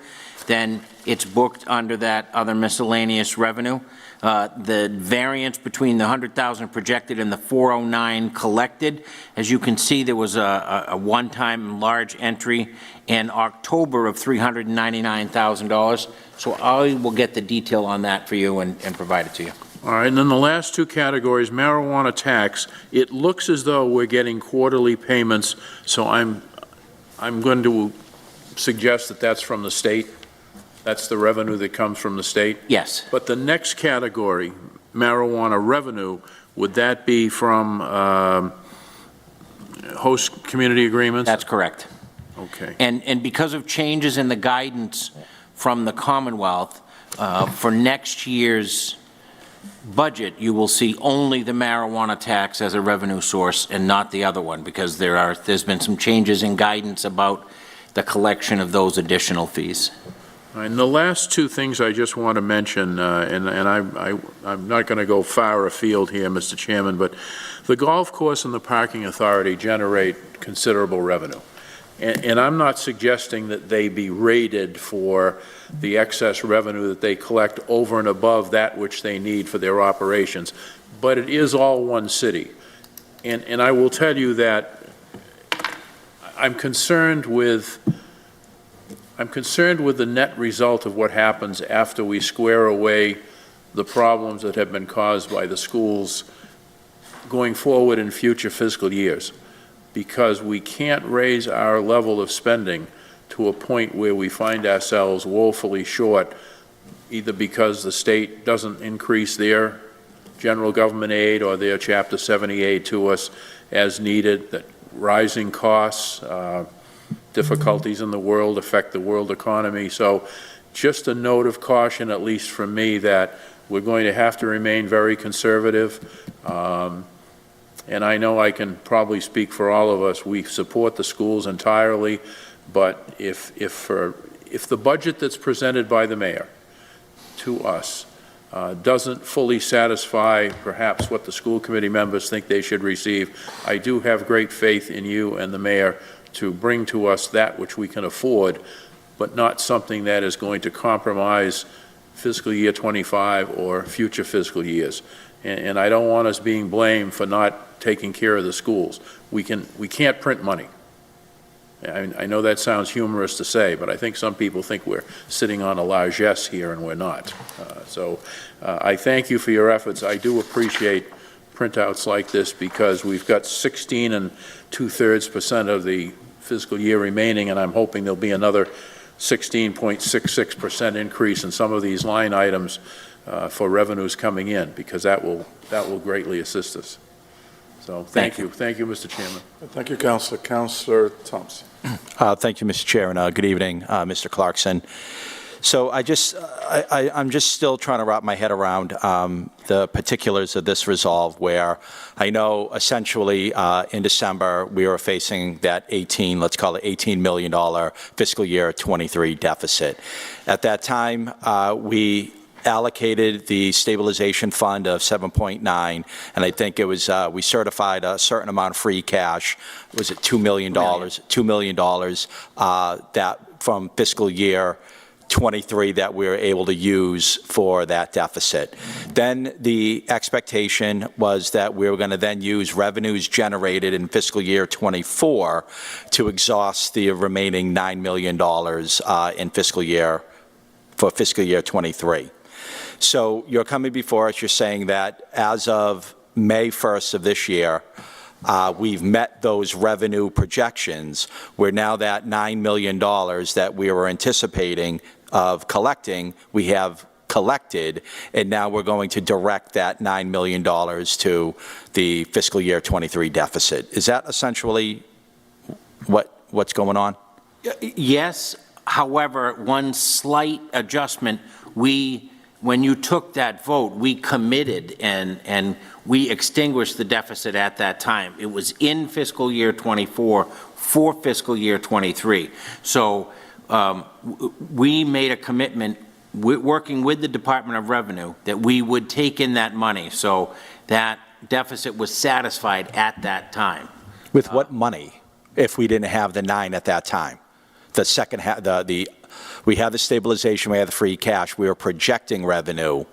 then it's booked under that other miscellaneous revenue. The variance between the 100,000 projected and the 409 collected, as you can see, there was a one-time large entry in October of $399,000. So I will get the detail on that for you and provide it to you. All right, and then the last 2 categories, marijuana tax, it looks as though we're getting quarterly payments, so I'm going to suggest that that's from the state. That's the revenue that comes from the state? Yes. But the next category, marijuana revenue, would that be from host community agreements? That's correct. Okay. And because of changes in the guidance from the Commonwealth, for next year's budget, you will see only the marijuana tax as a revenue source and not the other one, because there's been some changes in guidance about the collection of those additional fees. And the last 2 things I just want to mention, and I'm not going to go far afield here, Mr. Chairman, but the golf course and the parking authority generate considerable revenue. And I'm not suggesting that they be rated for the excess revenue that they collect over and above that which they need for their operations, but it is all one city. And I will tell you that I'm concerned with the net result of what happens after we square away the problems that have been caused by the schools going forward in future fiscal years, because we can't raise our level of spending to a point where we find ourselves woefully short, either because the state doesn't increase their general government aid or their Chapter 70 aid to us as needed, that rising costs, difficulties in the world affect the world economy. So just a note of caution, at least from me, that we're going to have to remain very conservative. And I know I can probably speak for all of us. We support the schools entirely, but if the budget that's presented by the mayor to us doesn't fully satisfy perhaps what the school committee members think they should receive, I do have great faith in you and the mayor to bring to us that which we can afford, but not something that is going to compromise fiscal year 25 or future fiscal years. And I don't want us being blamed for not taking care of the schools. We can't print money. I know that sounds humorous to say, but I think some people think we're sitting on a largesse here, and we're not. So I thank you for your efforts. I do appreciate printouts like this, because we've got 16 2/3% of the fiscal year remaining, and I'm hoping there'll be another 16.66% increase in some of these line items for revenues coming in, because that will greatly assist us. So thank you. Thank you, Mr. Chairman. Thank you, Councilor. Councilor Thompson. Thank you, Mr. Chair, and good evening, Mr. Clarkson. So I'm just still trying to wrap my head around the particulars of this resolve, where I know essentially in December we were facing that let's call it $18 million fiscal year 23 deficit. At that time, we allocated the stabilization fund of 7.9, and I think it was, we certified a certain amount of free cash. Was it $2 million? $2 million that from fiscal year 23 that we were able to use for that deficit. Then the expectation was that we were going to then use revenues generated in fiscal year 24 to exhaust the remaining $9 million in fiscal year 23. So you're coming before us, you're saying that as of May 1st of this year, we've met those revenue projections, where now that $9 million that we were anticipating of collecting, we have collected, and now we're going to direct that $9 million to the fiscal year 23 deficit. Is that essentially what's going on? Yes, however, one slight adjustment, when you took that vote, we committed and we extinguished the deficit at that time. It was in fiscal year 24 for fiscal year 23. So we made a commitment, working with the Department of Revenue, that we would take in that money. So that deficit was satisfied at that time. With what money, if we didn't have the 9 at that time? The second half, we have the stabilization, we have the free cash, we were projecting revenue.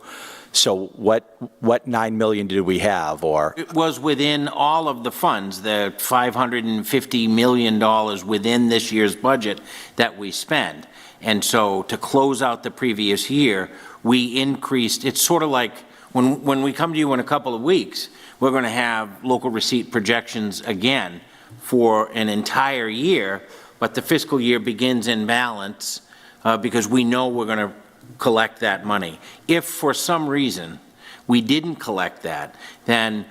So what $9 million did we have, or? It was within all of the funds, the $550 million within this year's budget that we spend. And so to close out the previous year, we increased, it's sort of like when we come to you in a couple of weeks, we're going to have local receipt projections again for an entire year, but the fiscal year begins in balance because we know we're going to collect that money. If for some reason we didn't collect that, then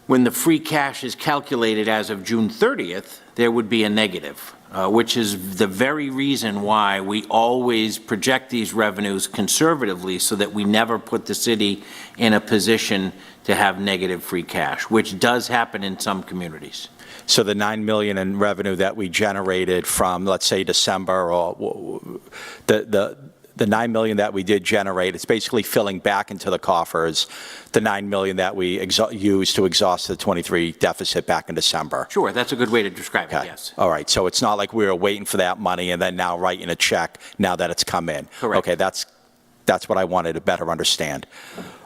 when the free cash is calculated as of June 30th, there would be a negative, which is the very reason why we always project these revenues conservatively, so that we never put the city in a position to have negative free cash, which does happen in some communities. So the $9 million in revenue that we generated from, let's say, December, or the $9 million that we did generate, it's basically filling back into the coffers the $9 million that we used to exhaust the 23 deficit back in December. Sure, that's a good way to describe Okay. it, yes. All right, so it's not like we were waiting for that money and then now writing a check now that it's come in. Correct. Okay, that's what I wanted to better understand.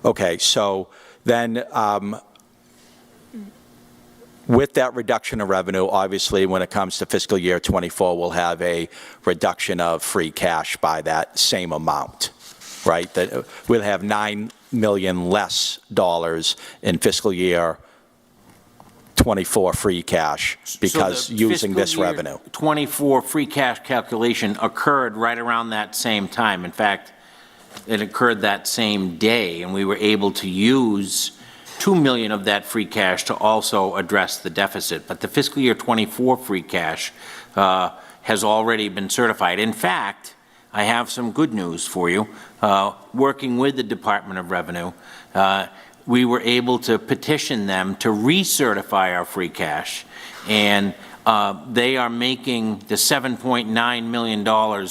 Okay, so then with that reduction of revenue, obviously, when it comes to fiscal year 24, we'll have a reduction of free cash by that same amount, right? That we'll have $9 million less dollars in fiscal year 24 free cash because So the using this fiscal year revenue. 24 free cash calculation occurred right around that same time. In fact, it occurred that same day, and we were able to use $2 million of that free cash to also address the deficit. But the fiscal year 24 free cash has already been certified. In fact, I have some good news for you. Working with the Department of Revenue, we were able to petition them to recertify our free cash, and they are making the $7.9 million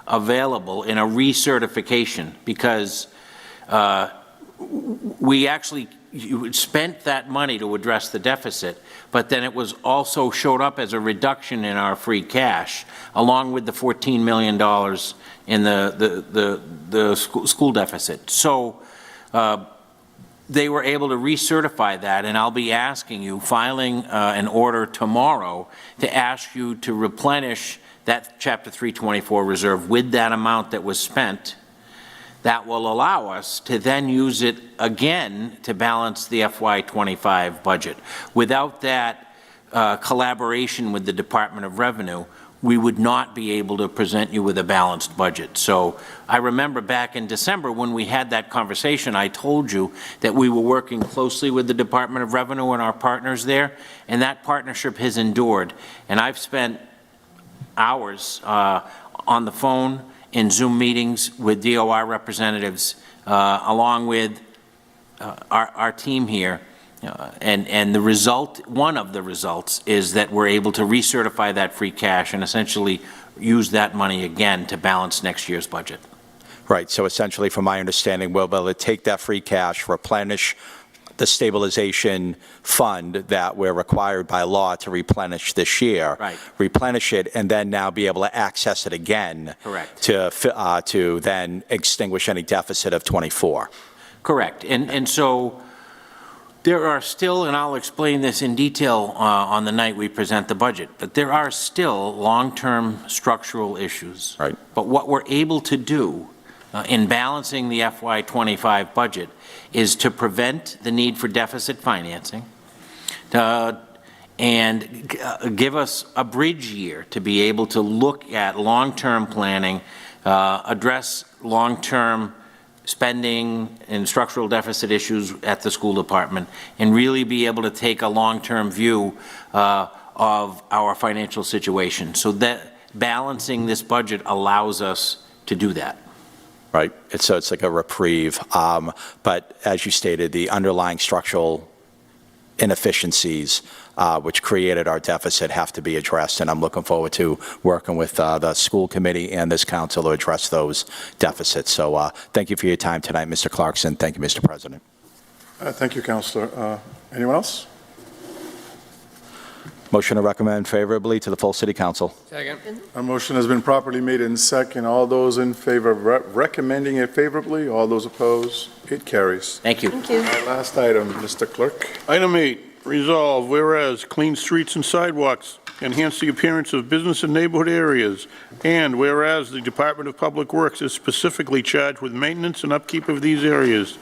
available in a recertification, because we actually spent that money to address the deficit, but then it was also showed up as a reduction in our free cash, along with the $14 million in the school deficit. So they were able to recertify that, and I'll be asking you, filing an order tomorrow, to ask you to replenish that Chapter 324 reserve with that amount that was spent. That will allow us to then use it again to balance the FY25 budget. Without that collaboration with the Department of Revenue, we would not be able to present you with a balanced budget. So I remember back in December when we had that conversation, I told you that we were working closely with the Department of Revenue and our partners there, and that partnership has endured. And I've spent hours on the phone in Zoom meetings with DOR representatives, along with our team here, and the result, one of the results, is that we're able to recertify that free cash and essentially use that money again to balance next year's budget. Right, so essentially, from my understanding, we'll be able to take that free cash, replenish the stabilization fund that we're required by law to replenish this year. Right. Replenish it, and then now be able to access it again. Correct. To then extinguish any deficit of 24. Correct. And so there are still, and I'll explain this in detail on the night we present the budget, but there are still long-term structural issues. Right. But what we're able to do in balancing the FY25 budget is to prevent the need for deficit financing, and give us a bridge year to be able to look at long-term planning, address long-term spending and structural deficit issues at the school department, and really be able to take a long-term view of our financial situation. So that balancing this budget allows us to do that. Right. So it's like a reprieve. But as you stated, the underlying structural inefficiencies which created our deficit have to be addressed, and I'm looking forward to working with the school committee and this council to address those deficits. So thank you for your time tonight, Mr. Clarkson. Thank you, Mr. President. Thank you, Councilor. Anyone else? Motion to recommend favorably to the full city council. Second. A motion has been properly made in second. All those in favor of recommending it favorably, all those opposed, it carries. Thank you. Thank you. Last item, Mr. Clerk. Item 8, resolve, whereas clean streets and sidewalks enhance the appearance of business and neighborhood areas, and whereas the Department of Public Works is specifically charged with maintenance and upkeep of these areas,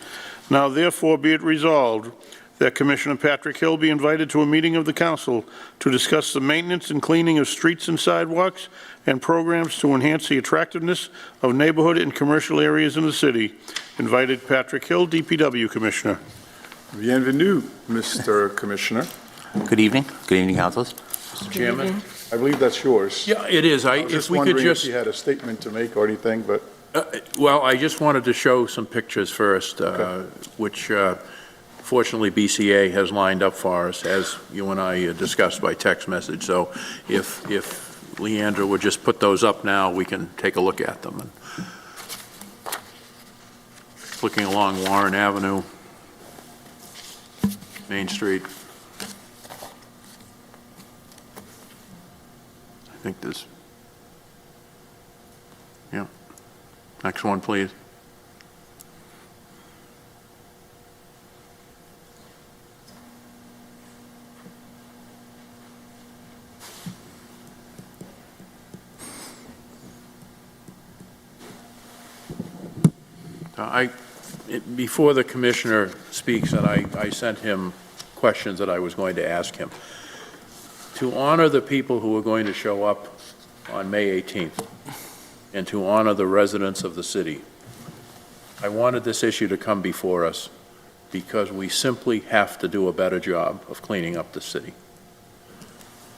now therefore be it resolved that Commissioner Patrick Hill be invited to a meeting of the council to discuss the maintenance and cleaning of streets and sidewalks and programs to enhance the attractiveness of neighborhood and commercial areas in the city. Invited Patrick Hill, DPW Commissioner. Bienvenue, Mr. Commissioner. Good evening. Good evening, councilors. Mr. Chairman? I believe that's yours. Yeah, it is. I was If just we could wondering if just, you had a statement to make or anything, but well, I just wanted to show some pictures first, which fortunately BCA has lined up for us, as you and I discussed by text message. So if Leandra would just put those up now, we can take a look at them. And looking along Warren Avenue, Main Street. I think this, yeah. Next one, please. Before the commissioner speaks, and I sent him questions that I was going to ask him, to honor the people who are going to show up on May 18th and to honor the residents of the city, I wanted this issue to come before us because we simply have to do a better job of cleaning up the city.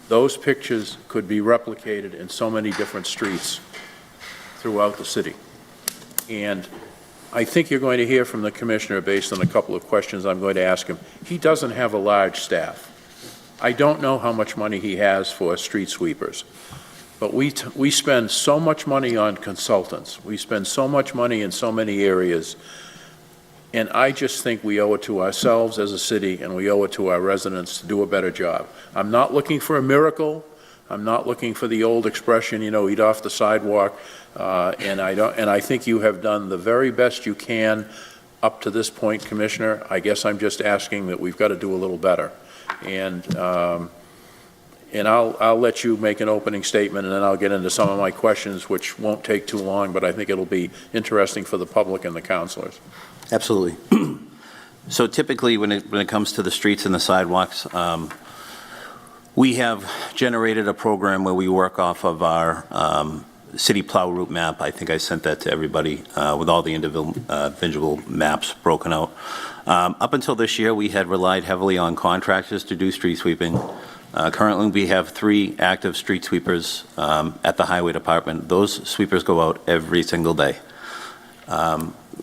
Those pictures could be replicated in so many different streets throughout the city. And I think you're going to hear from the commissioner based on a couple of questions I'm going to ask him. He doesn't have a large staff. I don't know how much money he has for street sweepers, but we spend so much money on consultants. We spend so much money in so many areas, and I just think we owe it to ourselves as a city and we owe it to our residents to do a better job. I'm not looking for a miracle. I'm not looking for the old expression, you know, eat off the sidewalk. And I think you have done the very best you can up to this point, Commissioner. I guess I'm just asking that we've got to do a little better. And I'll let you make an opening statement, and then I'll get into some of my questions, which won't take too long, but I think it'll be interesting for the public and the councilors. Absolutely. So typically, when it comes to the streets and the sidewalks, we have generated a program where we work off of our city plow route map. I think I sent that to everybody with all the individual maps broken out. Up until this year, we had relied heavily on contractors to do street sweeping. Currently, we have 3 active street sweepers at the highway department. Those sweepers go out every single day.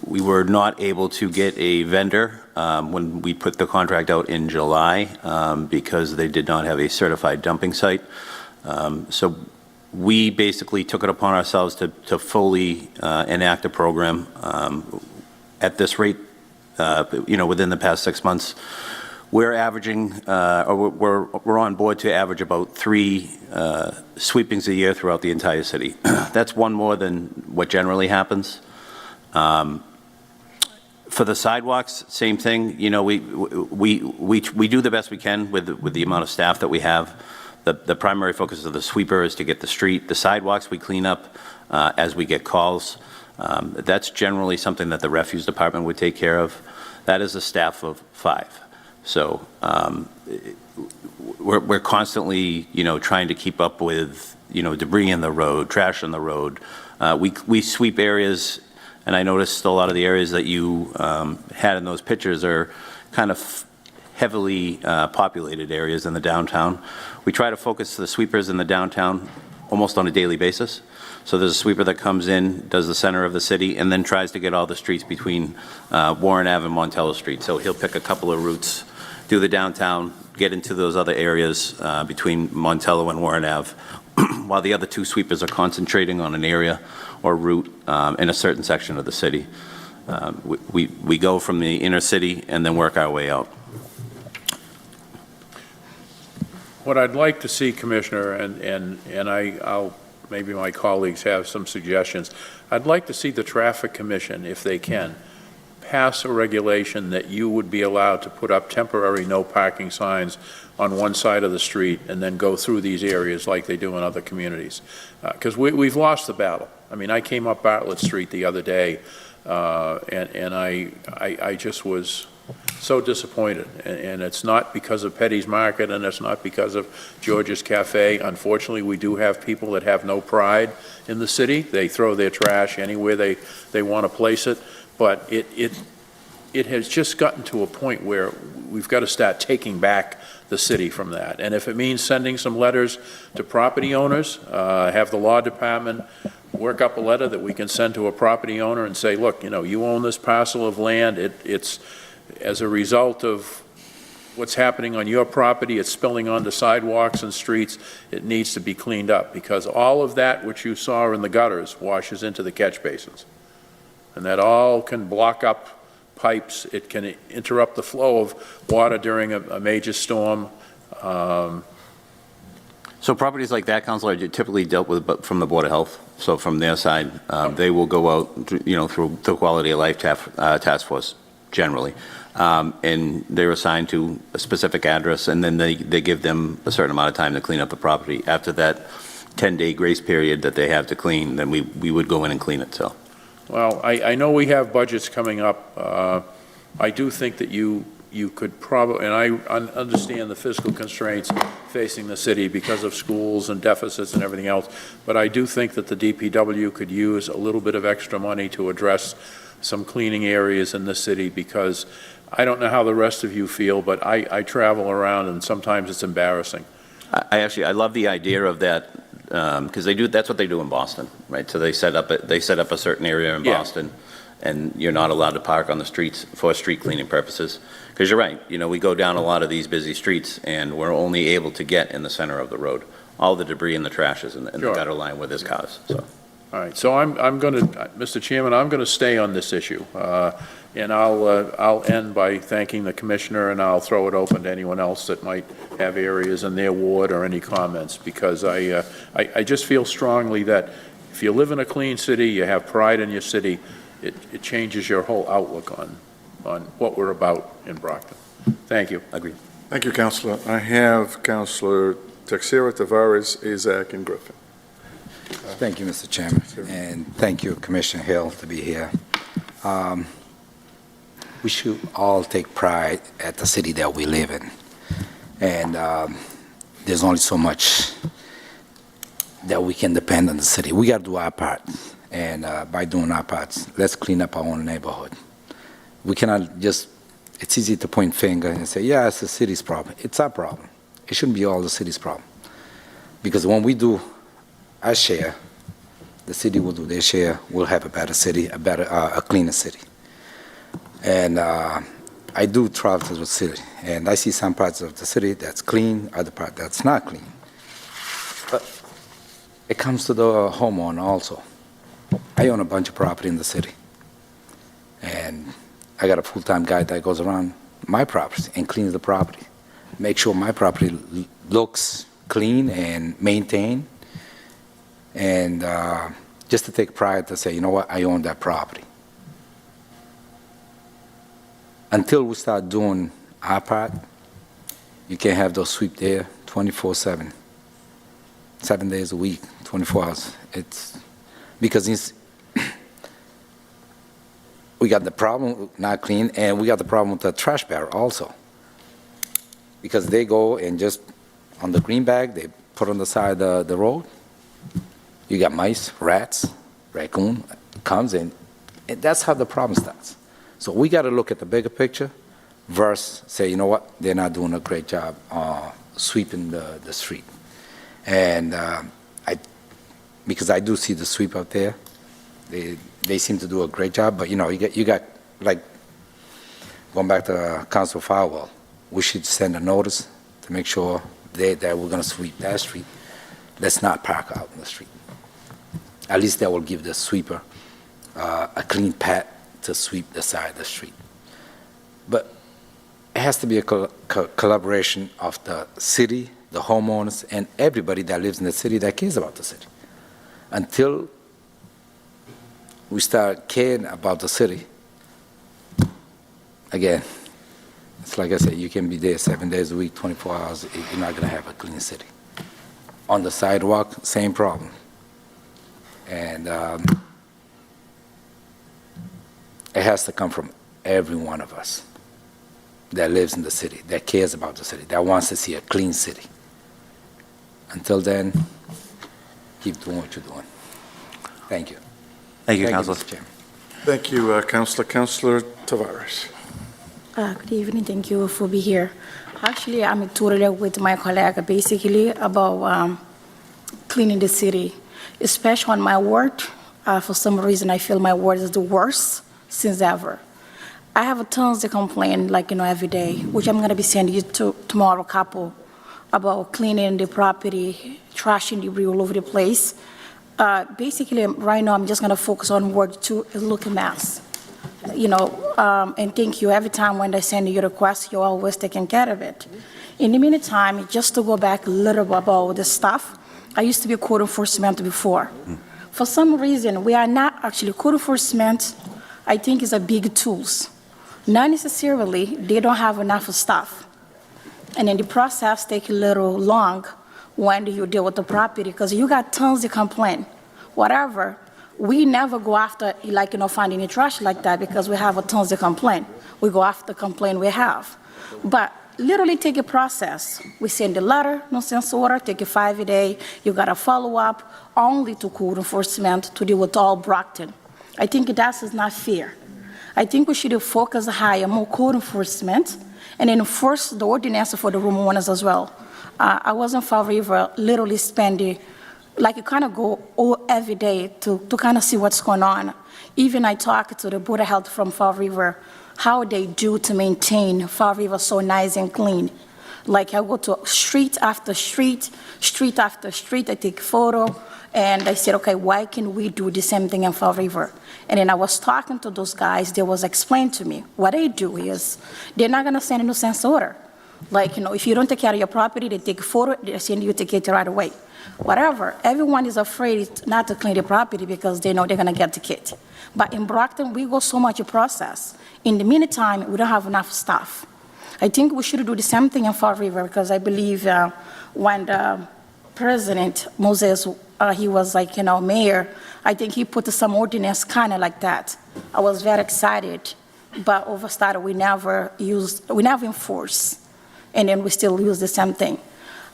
We were not able to get a vendor when we put the contract out in July because they did not have a certified dumping site. So we basically took it upon ourselves to fully enact a program. At this rate, within the past 6 months, we're averaging, we're on board to average about 3 sweepings a year throughout the entire city. That's one more than what generally happens. For the sidewalks, same thing. You know, we do the best we can with the amount of staff that we have. The primary focus of the sweeper is to get the sidewalks we clean up as we get calls. That's generally something that the refuse department would take care of. That is a staff of 5. So we're constantly, trying to keep up with, debris in the road, trash on the road. We sweep areas, and I noticed a lot of the areas that you had in those pictures are kind of heavily populated areas in the downtown. We try to focus the sweepers in the downtown almost on a daily basis. So there's a sweeper that comes in, does the center of the city, and then tries to get all the streets between Warren Ave and Montello Street. So he'll pick a couple of routes, do the downtown, get into those other areas between Montello and Warren Ave, while the other 2 sweepers are concentrating on an area or route in a certain section of the city. We go from the inner city and then work our way out. What I'd like to see, Commissioner, and I'll maybe my colleagues have some suggestions. I'd like to see the Traffic Commission, if they can, pass a regulation that you would be allowed to put up temporary no parking signs on one side of the street and then go through these areas like they do in other communities. Because we've lost the battle. I mean, I came up Bartlett Street the other day, and I just was so disappointed. And it's not because of Petty's Market, and it's not because of George's Cafe. Unfortunately, we do have people that have no pride in the city. They throw their trash anywhere they want to place it. But it has just gotten to a point where we've got to start taking back the city from that. And if it means sending some letters to property owners, have the law department work up a letter that we can send to a property owner and say, look, you own this parcel of land. It's as a result of what's happening on your property, it's spilling onto sidewalks and streets. It needs to be cleaned up, because all of that which you saw in the gutters washes into the catch basins. And that all can block up pipes. It can interrupt the flow of water during a major storm. So properties like that, Councilor, are typically dealt with from the Board of Health. So from their side, they will go out, through the Quality of Life Task Force generally. And they're assigned to a specific address, and then they give them a certain amount of time to clean up the property. After that 10-day grace period that they have to clean, then we would go in and clean it, so. Well, I know we have budgets coming up. I do think that you could probably, and I understand the fiscal constraints facing the city because of schools and deficits and everything else, but I do think that the DPW could use a little bit of extra money to address some cleaning areas in the city, because I don't know how the rest of you feel, but I travel around and sometimes it's embarrassing. I love the idea of that, because that's what they do in Boston, right? So they set up a certain area in Boston, and you're not allowed to park on the streets for street cleaning purposes. Because you're right, we go down a lot of these busy streets, and we're only able to get in the center of the road. All the debris and the trash is in the gutter line where there's cars, so. All right, so I'm going to, Mr. Chairman, I'm going to stay on this issue, and I'll end by thanking the Commissioner, and I'll throw it open to anyone else that might have areas in their ward or any comments, because I just feel strongly that if you live in a clean city, you have pride in your city, it changes your whole outlook on what we're about in Brockton. Thank you. Agreed. Thank you, Councilor. I have Councilor Teixeira, Tavares, Azak, and Griffin. Thank you, Mr. Chairman, and thank you, Commissioner Hill, to be here. We should all take pride at the city that we live in, and there's only so much that we can depend on the city. We got to do our part, and by doing our parts, let's clean up our own neighborhood. We cannot just, it's easy to point finger and say, yeah, it's the city's problem. It's our problem. It shouldn't be all the city's problem, because when we do our share, the city will do their share. We'll have a better city, a cleaner city. And I do travel to the city, and I see some parts of the city that's clean, other part that's not clean. But it comes to the homeowner also. I own a bunch of property in the city, and I got a full-time guy that goes around my property and cleans the property, make sure my property looks clean and maintained. And just to take pride to say, you know what, I own that property. Until we start doing our part, you can't have those sweep there 24/7, 7 days a week, 24 hours. It's because we got the problem not clean, and we got the problem with the trash barrel also. Because they go and just, on the green bag, they put on the side of the road. You got mice, rats, raccoon comes in, and that's how the problem starts. So we got to look at the bigger picture versus say, you know what, they're not doing a great job sweeping the street. And because I do see the sweep out there, they seem to do a great job, but you got like, going back to Council Firewall, we should send a notice to make sure that we're going to sweep that street. Let's not park out in the street. At least that will give the sweeper a clean path to sweep the side of the street. But it has to be a collaboration of the city, the homeowners, and everybody that lives in the city that cares about the city. Until we start caring about the city, again, it's like I said, you can be there 7 days a week, 24 hours, you're not going to have a clean city. On the sidewalk, same problem. And it has to come from every one of us that lives in the city, that cares about the city, that wants to see a clean city. Until then, keep doing what you're doing. Thank you. Thank you, Councilor. Mr. Chairman. Thank you, Councilor. Councilor Tavares. Good evening, thank you for being here. Actually, I'm totally with my colleague basically about cleaning the city, especially on my ward. For some reason, I feel my ward is the worst since ever. I have tons of complaints, every day, which I'm going to be sending you tomorrow, a couple, about cleaning the property, trashing debris all over the place. Basically, right now, I'm just going to focus on Ward 2, it's looking a mess. And thank you. Every time when I send you a request, you're always taking care of it. In the meantime, just to go back a little bit about the stuff, I used to be code enforcement before. For some reason, we are not actually code enforcement, I think, is a big tools. Not necessarily, they don't have enough staff. And then the process takes a little long when you deal with the property, because you got tons of complaint. Whatever, we never go after, finding any trash like that, because we have tons of complaint. We go after the complaint we have. But literally take a process. We send a letter, no sense order, take a 5 day, you got to follow up only to code enforcement to deal with all Brockton. I think that is not fair. I think we should focus higher, more code enforcement, and enforce the ordinance for the room owners as well. I was in Fall River, literally spending, you kind of go every day to kind of see what's going on. Even I talked to the Board of Health from Fall River, how they do to maintain Fall River so nice and clean. I go to street after street, street after street, I take photo, and I said, okay, why can we do the same thing in Fall River? And then I was talking to those guys, they was explained to me, what they do is, they're not gonna send a nuisance order. If you don't take care of your property, they take a photo, they send you a ticket right away. Whatever, everyone is afraid not to clean the property because they know they're gonna get the ticket. But in Brockton, we go so much process. In the meantime, we don't have enough staff. I think we should do the same thing in Fall River, because I believe when the President Moses, he was mayor, I think he put some ordinance kind of like that. I was very excited, but over started, we never enforce, and then we still use the same thing.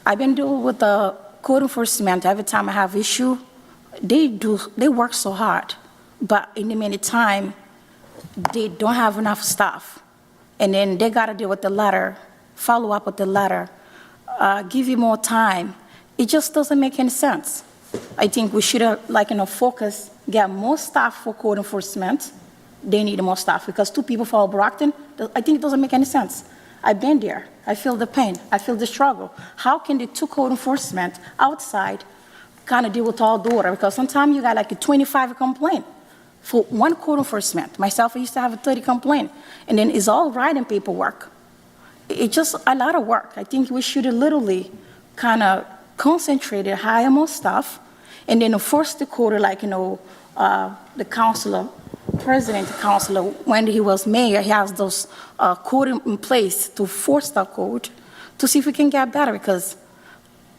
I've been doing with the code enforcement, every time I have issue, they work so hard, but in the meantime, they don't have enough staff. And then they got to deal with the letter, follow up with the letter, give you more time. It just doesn't make any sense. I think we should focus, get more staff for code enforcement. They need more staff, because 2 people for Brockton, I think it doesn't make any sense. I've been there. I feel the pain. I feel the struggle. How can the 2 code enforcement outside kind of deal with all the order? Because sometimes you got 25 complaints for 1 code enforcement. Myself, I used to have 30 complaints. And then it's all writing paperwork. It's just a lot of work. I think we should literally kind of concentrate, hire more staff, and then enforce the code the councilor, president councilor, when he was mayor, he has those code in place to force that code to see if we can get better. Because,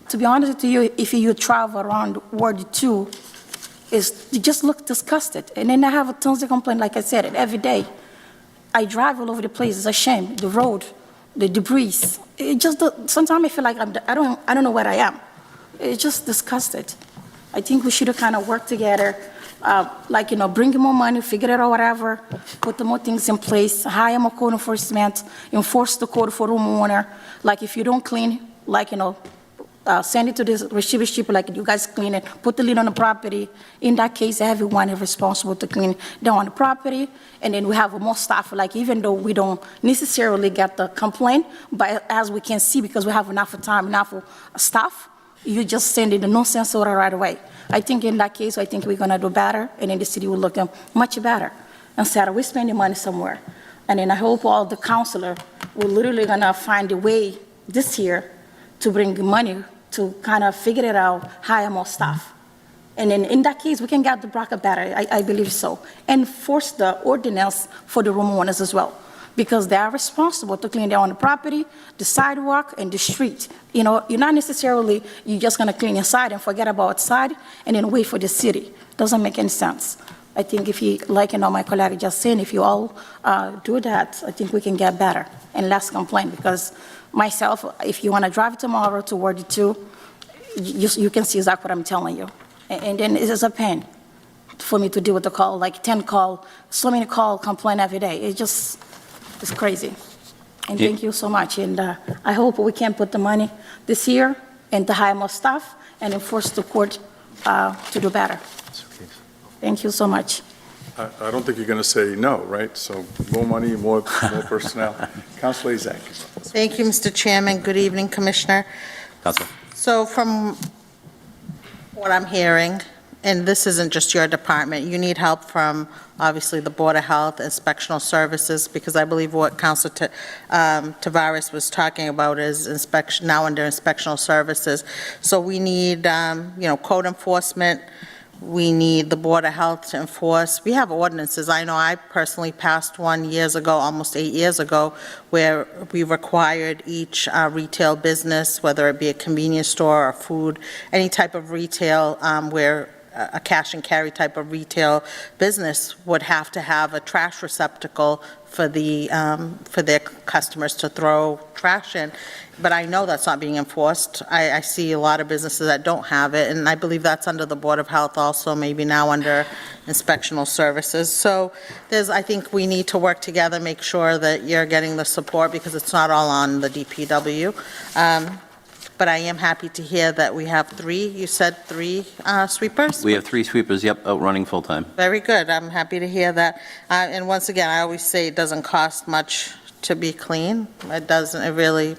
to be honest with you, if you travel around Ward 2, You just look disgusted. And then I have tons of complaints, like I said, every day. I drive all over the place. It's a shame. The road, the debris. Sometimes I feel like I don't know where I am. It's just disgusted. I think we should have kind of worked together, bring more money, figure it out, whatever, put more things in place, hire more code enforcement, enforce the code for homeowner. Like if you don't clean, send it to the receivership, like you guys clean it, put the lien on the property. In that case, everyone is responsible to clean down on the property, and then we have more staff, like even though we don't necessarily get the complaint, but as we can see, because we have enough time, enough staff, you just send it a no-sense order right away. I think in that case, I think we're gonna do better, and then the city will look much better. Instead of we spending money somewhere. And then I hope all the councilor will literally gonna find a way this year to bring money to kind of figure it out, hire more staff. And then in that case, we can get the Brockton better, I believe so. And force the ordinance for the homeowners as well, because they are responsible to clean their own property, the sidewalk, and the street. You know, you're not necessarily, you're just gonna clean inside and forget about outside and then wait for the city. Doesn't make any sense. I think if you, my colleague just saying, if you all do that, I think we can get better and less complaint, because myself, if you wanna drive tomorrow to Ward 2, you can see exactly what I'm telling you. And then it is a pain for me to deal with the call, like 10 call, so many call, complaint every day. It's crazy. And thank you so much. And I hope we can put the money this year and to hire more staff and enforce the court to do better. Thank you so much. I don't think you're going to say no, right? So more money, more personnel. Councilor Zach. Thank you, Mr. Chairman. Good evening, Commissioner. Councilor. So from what I'm hearing, and this isn't just your department, you need help from, obviously, the Board of Health, Inspectional Services, because I believe what Councilor Tavares was talking about is inspection, now under Inspectional Services. So we need, code enforcement. We need the Board of Health to enforce. We have ordinances. I know I personally passed one years ago, almost 8 years ago, where we required each retail business, whether it be a convenience store or food, any type of retail where a cash and carry type of retail business would have to have a trash receptacle for their customers to throw trash in. But I know that's not being enforced. I see a lot of businesses that don't have it, and I believe that's under the Board of Health also, maybe now under Inspectional Services. So I think we need to work together, make sure that you're getting the support, because it's not all on the DPW. But I am happy to hear that we have you said three sweepers? We have 3 sweepers, out running full-time. Very good. I'm happy to hear that. And once again, I always say it doesn't cost much to be clean. It doesn't, it really,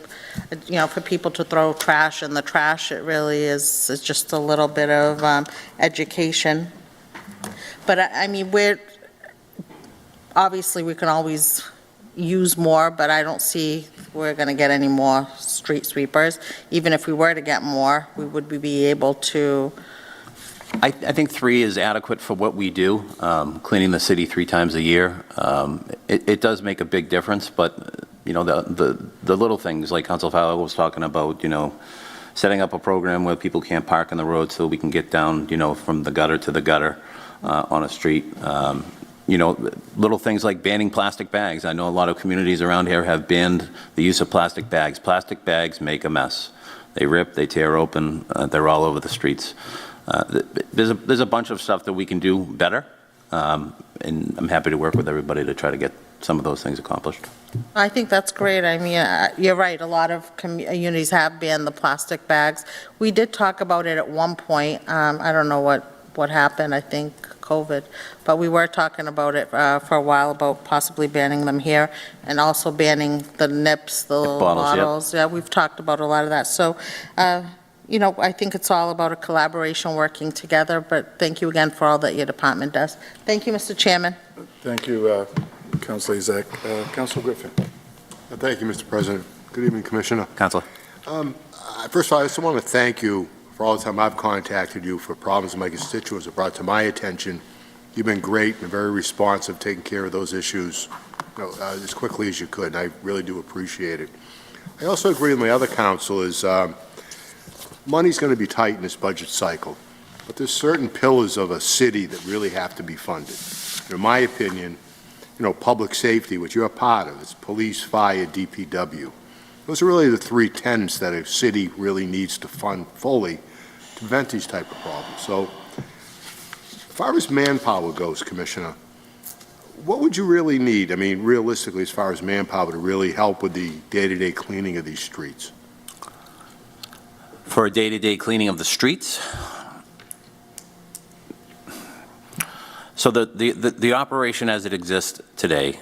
for people to throw trash in the trash, it really is just a little bit of education. But I mean, obviously we can always use more, but I don't see we're going to get any more street sweepers. Even if we were to get more, would we be able to? I think 3 is adequate for what we do, cleaning the city 3 times a year. It does make a big difference, but, the little things like Council Fowler was talking about, setting up a program where people can't park on the road so we can get down, from the gutter to the gutter on a street. Little things like banning plastic bags. I know a lot of communities around here have banned the use of plastic bags. Plastic bags make a mess. They rip, they tear open, they're all over the streets. There's a bunch of stuff that we can do better, and I'm happy to work with everybody to try to get some of those things accomplished. I think that's great. I mean, you're right. A lot of communities have banned the plastic bags. We did talk about it at one point. I don't know what happened. I think COVID, but we were talking about it for a while about possibly banning them here, and also banning the nips, the little bottles. Yeah, we've talked about a lot of that. So, I think it's all about a collaboration, working together. But thank you again for all that your department does. Thank you, Mr. Chairman. Thank you, Councilor Zach. Councilor Griffin. Thank you, Mr. President. Good evening, Commissioner. Councilor. First of all, I just want to thank you for all the time I've contacted you for problems my constituents have brought to my attention. You've been great and very responsive, taking care of those issues as quickly as you could, and I really do appreciate it. I also agree with my other councilors. Money's going to be tight in this budget cycle. but there's certain pillars of a city that really have to be funded. In my opinion, public safety, which you're a part of, it's police, fire, DPW. Those are really the three tenets that a city really needs to fund fully to prevent these type of problems. So, as far as manpower goes, Commissioner, what would you really need? I mean, realistically, as far as manpower to really help with the day-to-day cleaning of these streets? For a day-to-day cleaning of the streets? So the operation as it exists today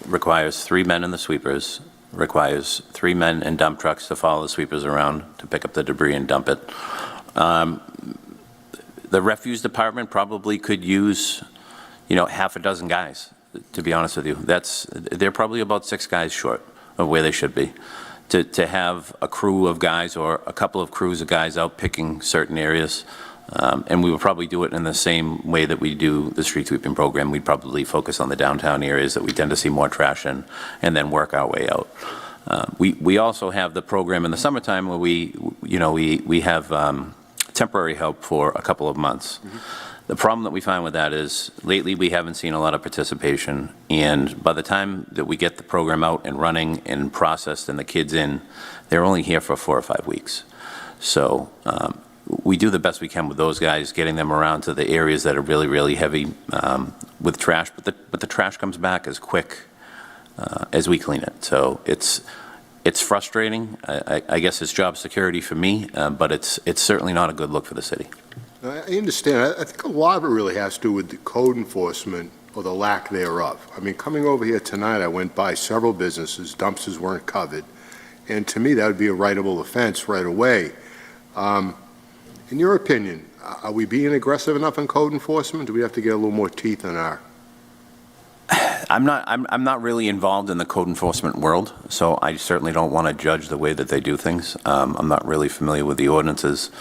requires 3 men in the sweepers, requires 3 men in dump trucks to follow the sweepers around to pick up the debris and dump it. The refuse department probably could use, half a dozen guys, to be honest with you. They're probably about 6 guys short of where they should be. To have a crew of guys or a couple of crews of guys out picking certain areas. And we would probably do it in the same way that we do the street sweeping program. We'd probably focus on the downtown areas that we tend to see more trash in, and then work our way out. We also have the program in the summertime where we have temporary help for a couple of months. Mm-hmm. The problem that we find with that is lately we haven't seen a lot of participation, and by the time that we get the program out and running and processed and the kids in, they're only here for 4 or 5 weeks. So we do the best we can with those guys, getting them around to the areas that are really, really heavy with trash, but the trash comes back as quick as we clean it. So it's frustrating. I guess it's job security for me, but it's certainly not a good look for the city. I understand. I think a lot of it really has to do with the code enforcement or the lack thereof. I mean, coming over here tonight, I went by several businesses, dumpsters weren't covered, and to me, that would be a writable offense right away. In your opinion, are we being aggressive enough in code enforcement? Do we have to get a little more teeth in our? I'm not really involved in the code enforcement world, so I certainly don't want to judge the way that they do things. I'm not really familiar with the ordinances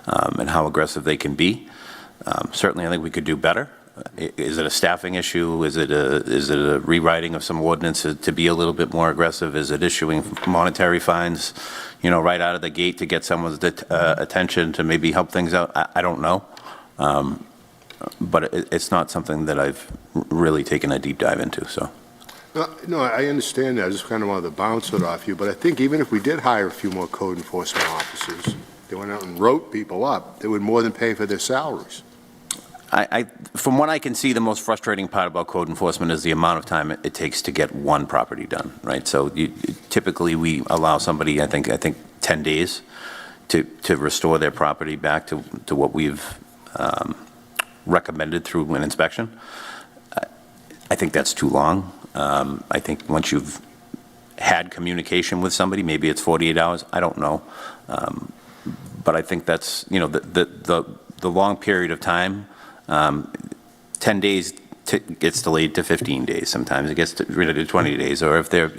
and how aggressive they can be. Certainly, I think we could do better. Is it a staffing issue? Is it a rewriting of some ordinances to be a little bit more aggressive? Is it issuing monetary fines, right out of the gate to get someone's attention to maybe help things out? I don't know. But it's not something that I've really taken a deep dive into, so. No, I understand that. I just kind of wanted to bounce it off you, but I think even if we did hire a few more code enforcement officers, they went out and wrote people up, they would more than pay for their salaries. From what I can see, the most frustrating part about code enforcement is the amount of time it takes to get one property done, right? So typically we allow somebody, I think 10 days to restore their property back to what we've recommended through an inspection. I think that's too long. I think once you've had communication with somebody, maybe it's 48 hours, I don't know. But I think that's, the long period of time, 10 days gets delayed to 15 days. Sometimes it gets to 20 days, or if they're,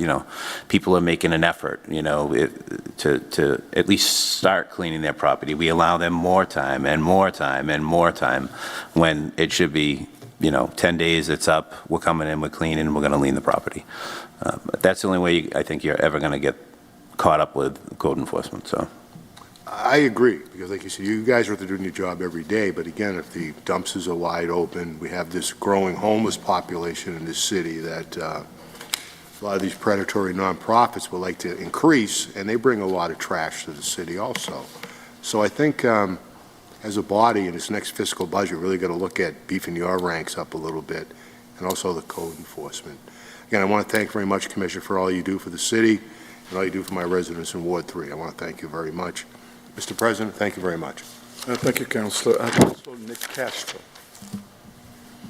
people are making an effort, to at least start cleaning their property. We allow them more time and more time and more time when it should be, 10 days, it's up, we're coming in, we're cleaning, we're going to lean the property. But that's the only way I think you're ever going to get caught up with code enforcement, so. I agree, because like you said, you guys are doing your job every day, but again, if the dumpsters are wide open, we have this growing homeless population in this city that a lot of these predatory nonprofits would like to increase, and they bring a lot of trash to the city also. So I think as a body in this next fiscal budget, we're really got to look at beefing your ranks up a little bit, and also the code enforcement. Again, I want to thank very much, Commissioner, for all you do for the city and all you do for my residents in Ward 3. I want to thank you very much. Mr. President, thank you very much. Thank you, Councilor. Councilor Nick Castro.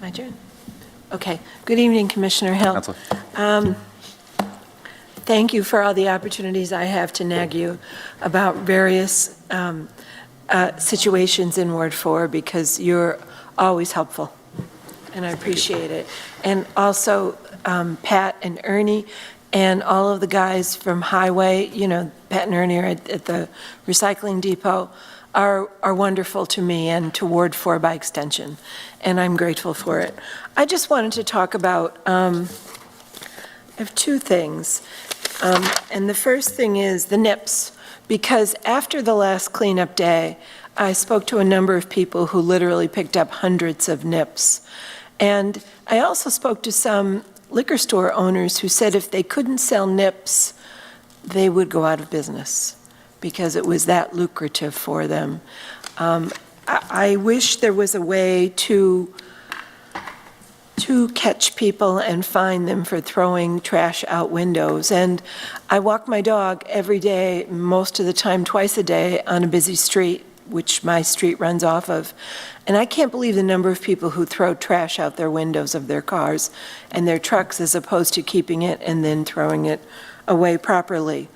My turn? Okay. Good evening, Commissioner Hill. Councilor. Thank you for all the opportunities I have to nag you about various situations in Ward 4, because you're always helpful, and I appreciate it. And also, Pat and Ernie, and all of the guys from Highway, Pat and Ernie are at the recycling depot, are wonderful to me and to Ward 4 by extension, and I'm grateful for it. I just wanted to talk about, I have 2 things, and the first thing is the NIPS, because after the last cleanup day, I spoke to a number of people who literally picked up hundreds of nips. And I also spoke to some liquor store owners who said if they couldn't sell nips, they would go out of business because it was that lucrative for them. I wish there was a way to catch people and fine them for throwing trash out windows. And I walk my dog every day, most of the time twice a day, on a busy street, which my street runs off of. And I can't believe the number of people who throw trash out their windows of their cars and their trucks as opposed to keeping it and then throwing it away properly.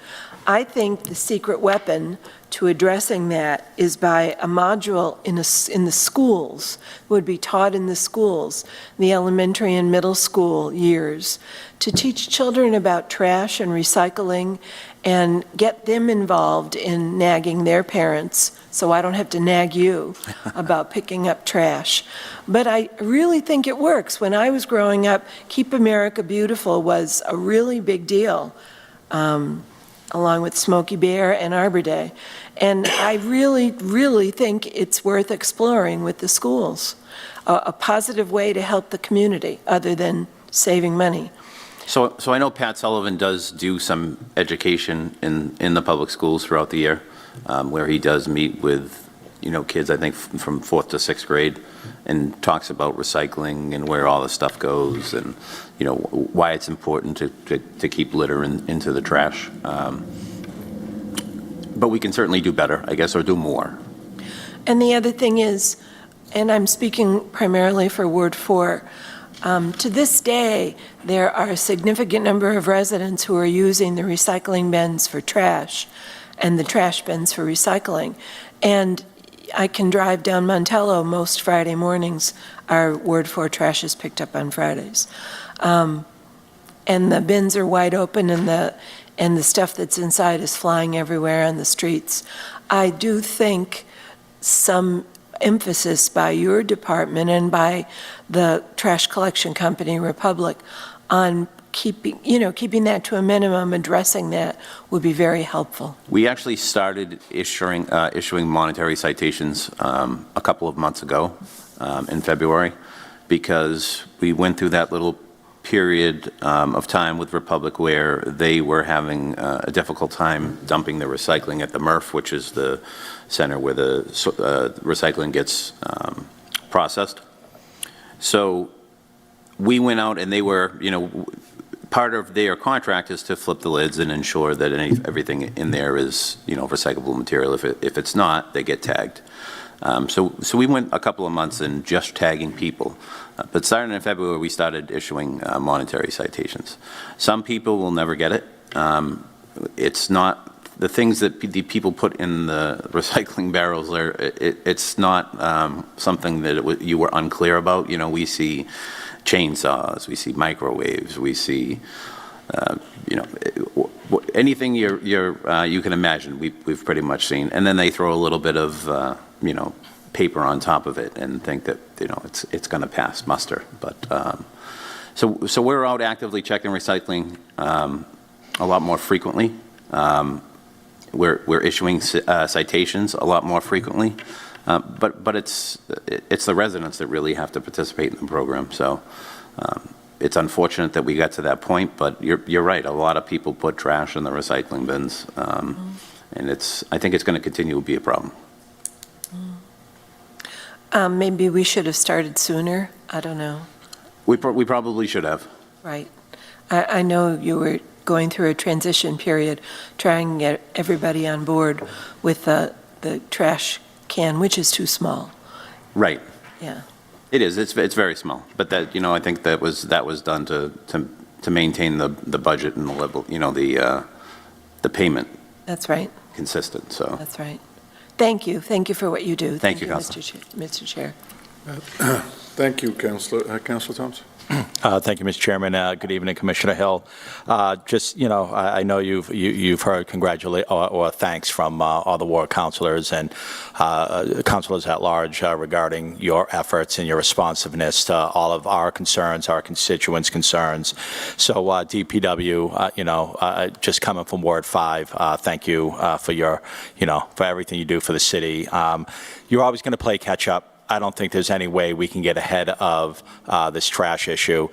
I think the secret weapon to addressing that is by a module in the schools, would be taught in the schools, the elementary and middle school years, to teach children about trash and recycling and get them involved in nagging their parents, so I don't have to nag you about picking up trash. But I really think it works. When I was growing up, Keep America Beautiful was a really big deal, along with Smokey Bear and Arbor Day. And I really, really think it's worth exploring with the schools, a positive way to help the community other than saving money. So I know Pat Sullivan does do some education in the public schools throughout the year, where he does meet with, kids, I think, from 4th to 6th grade, and talks about recycling and where all the stuff goes and, why it's important to keep litter into the trash. But we can certainly do better, I guess, or do more. And the other thing is, and I'm speaking primarily for Ward 4, to this day, there are a significant number of residents who are using the recycling bins for trash and the trash bins for recycling. And I can drive down Montello most Friday mornings. Our Ward 4 trash is picked up on Fridays. And the bins are wide open and the stuff that's inside is flying everywhere on the streets. I do think some emphasis by your department and by the trash collection company, Republic, on keeping that to a minimum, addressing that would be very helpful. We actually started issuing monetary citations a couple of months ago in February, because we went through that little period of time with Republic where they were having a difficult time dumping the recycling at the MRF, which is the center where the recycling gets processed. So we went out, and they were, part of their contract is to flip the lids and ensure that everything in there is, recyclable material. If it's not, they get tagged. So we went a couple of months in just tagging people. But starting in February, we started issuing monetary citations. Some people will never get it. It's not the things that the people put in the recycling barrels. It's not something that you were unclear about. We see chainsaws, we see microwaves, we see anything you can imagine. We've pretty much seen. And then they throw a little bit of paper on top of it and think that it's going to pass muster. But so we're out actively checking recycling a lot more frequently. We're issuing citations a lot more frequently. But it's the residents that really have to participate in the program. So it's unfortunate that we got to that point, but you're right. A lot of people put trash in the recycling bins, and I think it's going to continue to be a problem. Maybe we should have started sooner. I don't know. We probably should have. Right. I know you were going through a transition period, trying to get everybody on board with the trash can, which is too small. Right. Yeah. It is. It's very small. But that I think that was done to maintain the budget and the level. The payment. That's right. Consistent. So. That's right. Thank you. Thank you for what you do. Thank you, Councilor. Mr. Chair. Thank you, Councilor Thompson. Thank you, Mr. Chairman. Good evening, Commissioner Hill. Just, I know you've heard or thanks from all the ward councilors and councilors at large regarding your efforts and your responsiveness to all of our concerns, our constituents' concerns. So DPW, just coming from Ward 5, thank you for your, for everything you do for the city. You're always going to play catch up. I don't think there's any way we can get ahead of this trash issue,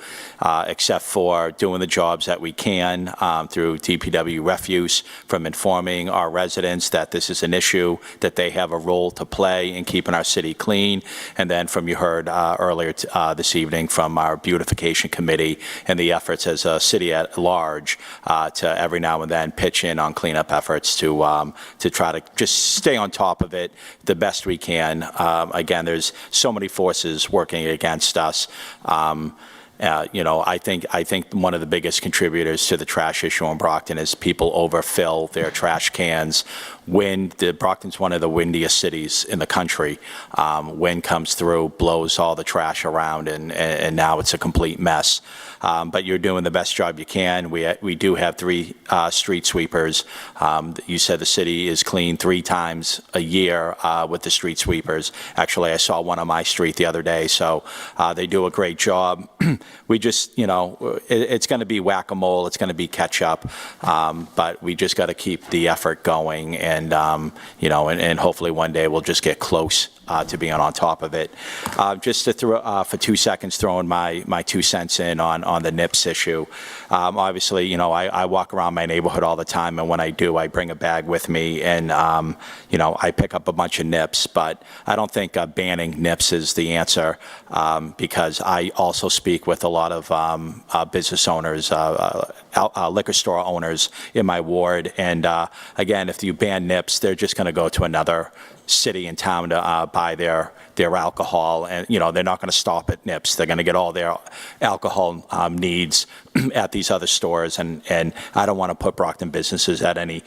except for doing the jobs that we can through DPW refuse, from informing our residents that this is an issue, that they have a role to play in keeping our city clean, and then from you heard earlier this evening from our beautification committee and the efforts as a city at large to every now and then pitch in on cleanup efforts to try to just stay on top of it the best we can. Again, there's so many forces working against us. I think one of the biggest contributors to the trash issue in Brockton is people overfill their trash cans. Brockton's one of the windiest cities in the country. Wind comes through, blows all the trash around, and now it's a complete mess. But you're doing the best job you can. We do have 3 street sweepers. You said the city is clean 3 times a year with the street sweepers. Actually, I saw one on my street the other day, so they do a great job. We just, it's going to be whack-a-mole. It's going to be catch-up, but we just got to keep the effort going, and hopefully one day we'll just get close to being on top of it. Just to throw, for 2 seconds, throwing my 2 cents in on the NIPS issue. Obviously, I walk around my neighborhood all the time, and when I do, I bring a bag with me, and, I pick up a bunch of NIPS, but I don't think banning NIPS is the answer, because I also speak with a lot of business owners, liquor store owners in my ward, and again, if you ban NIPS, they're just going to go to another city and town to buy their alcohol, and they're not going to stop at NIPS. They're going to get all their alcohol needs at these other stores, and I don't want to put Brockton businesses at any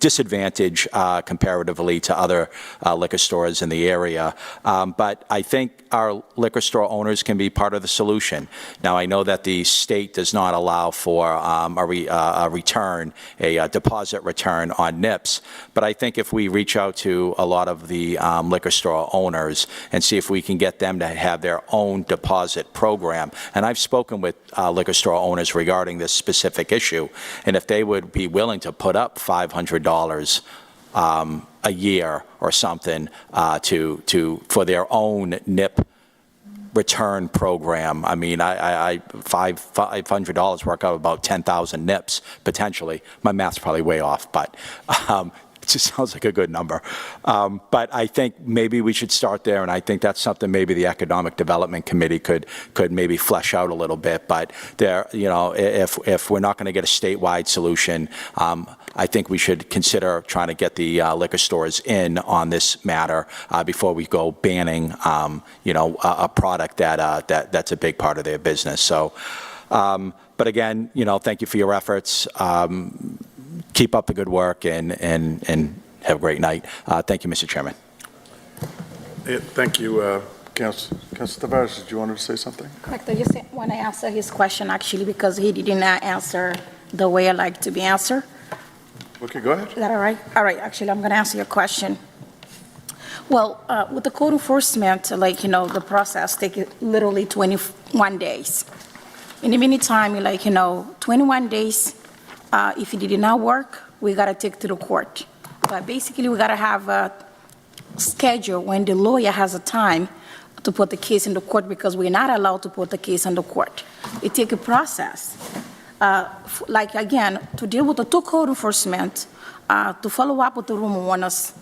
disadvantage comparatively to other liquor stores in the area. But I think our liquor store owners can be part of the solution. Now, I know that the state does not allow for a return, a deposit return on NIPS, but I think if we reach out to a lot of the liquor store owners and see if we can get them to have their own deposit program, and I've spoken with liquor store owners regarding this specific issue, and if they would be willing to put up $500 a year or something for their own NIP return program. I mean, $500 work out about 10,000 NIPs potentially. My math's probably way off, but it just sounds like a good number. But I think maybe we should start there, and I think that's something maybe the Economic Development Committee could maybe flesh out a little bit. But there, if we're not going to get a statewide solution, I think we should consider trying to get the liquor stores in on this matter before we go banning, a product that's a big part of their business. So, but again, thank you for your efforts. Keep up the good work and have a great night. Thank you, Mr. Chairman. Thank you, Councilor Tavares. Did you want to say something? Correct. I just want to answer his question, actually, because he didn't answer the way I like to be answered. Okay, go ahead. Is that all right? All right, actually, I'm going to answer your question. Well, with the code enforcement, the process takes literally 21 days. In the meantime, 21 days, if it did not work, we got to take it to the court. But basically, we got to have a schedule when the lawyer has a time to put the case in the court, because we're not allowed to put the case in the court. It takes a process. Again, to deal with the two code enforcement, to follow up with the room owners,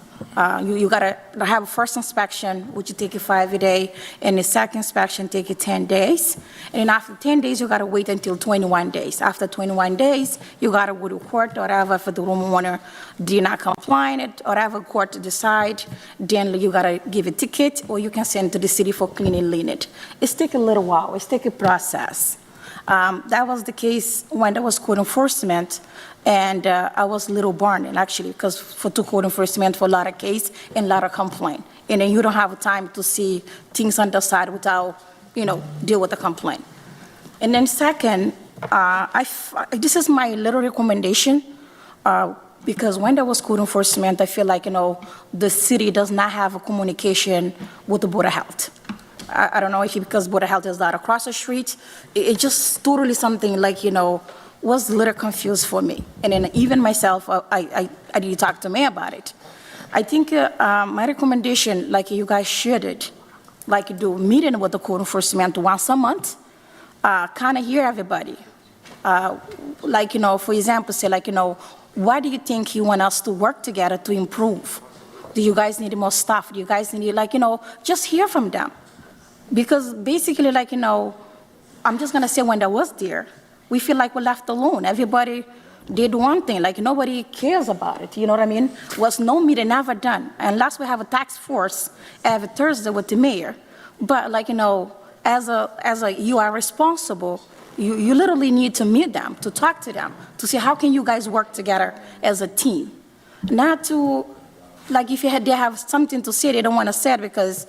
you got to have a first inspection, which will take you 5 days, and the second inspection take you 10 days. And then after 10 days, you got to wait until 21 days. After 21 days, you got to go to court, or whatever, if the room owner did not comply, or whatever court decide, then you got to give a ticket, or you can send it to the city for cleaning it. It's take a little while. It's take a process. That was the case when there was code enforcement, and I was a little burning, actually, because for two code enforcement for a lot of case and a lot of complaint. And then you don't have time to see things on the side without, deal with the complaint. And then second, this is my little recommendation, because when there was code enforcement, I feel like, the city does not have a communication with the Board of Health. I don't know if because Board of Health is not across the street. It just totally something like, was a little confused for me. And then even myself, I did talk to me about it. I think my recommendation, like you guys should, like do meeting with the code enforcement once a month, kind of hear everybody. Like, for example, say like, why do you think you want us to work together to improve? Do you guys need more staff? Do you guys need, like, just hear from them? Because basically, like, I'm just going to say when I was there, we feel like we're left alone. Everybody did one thing, like nobody cares about it, you know what I mean? Was no meeting ever done, unless we have a task force every Thursday with the mayor. But like, as a you are responsible, you literally need to meet them, to talk to them, to see how can you guys work together as a team. Not to, like if they have something to say, they don't want to say it because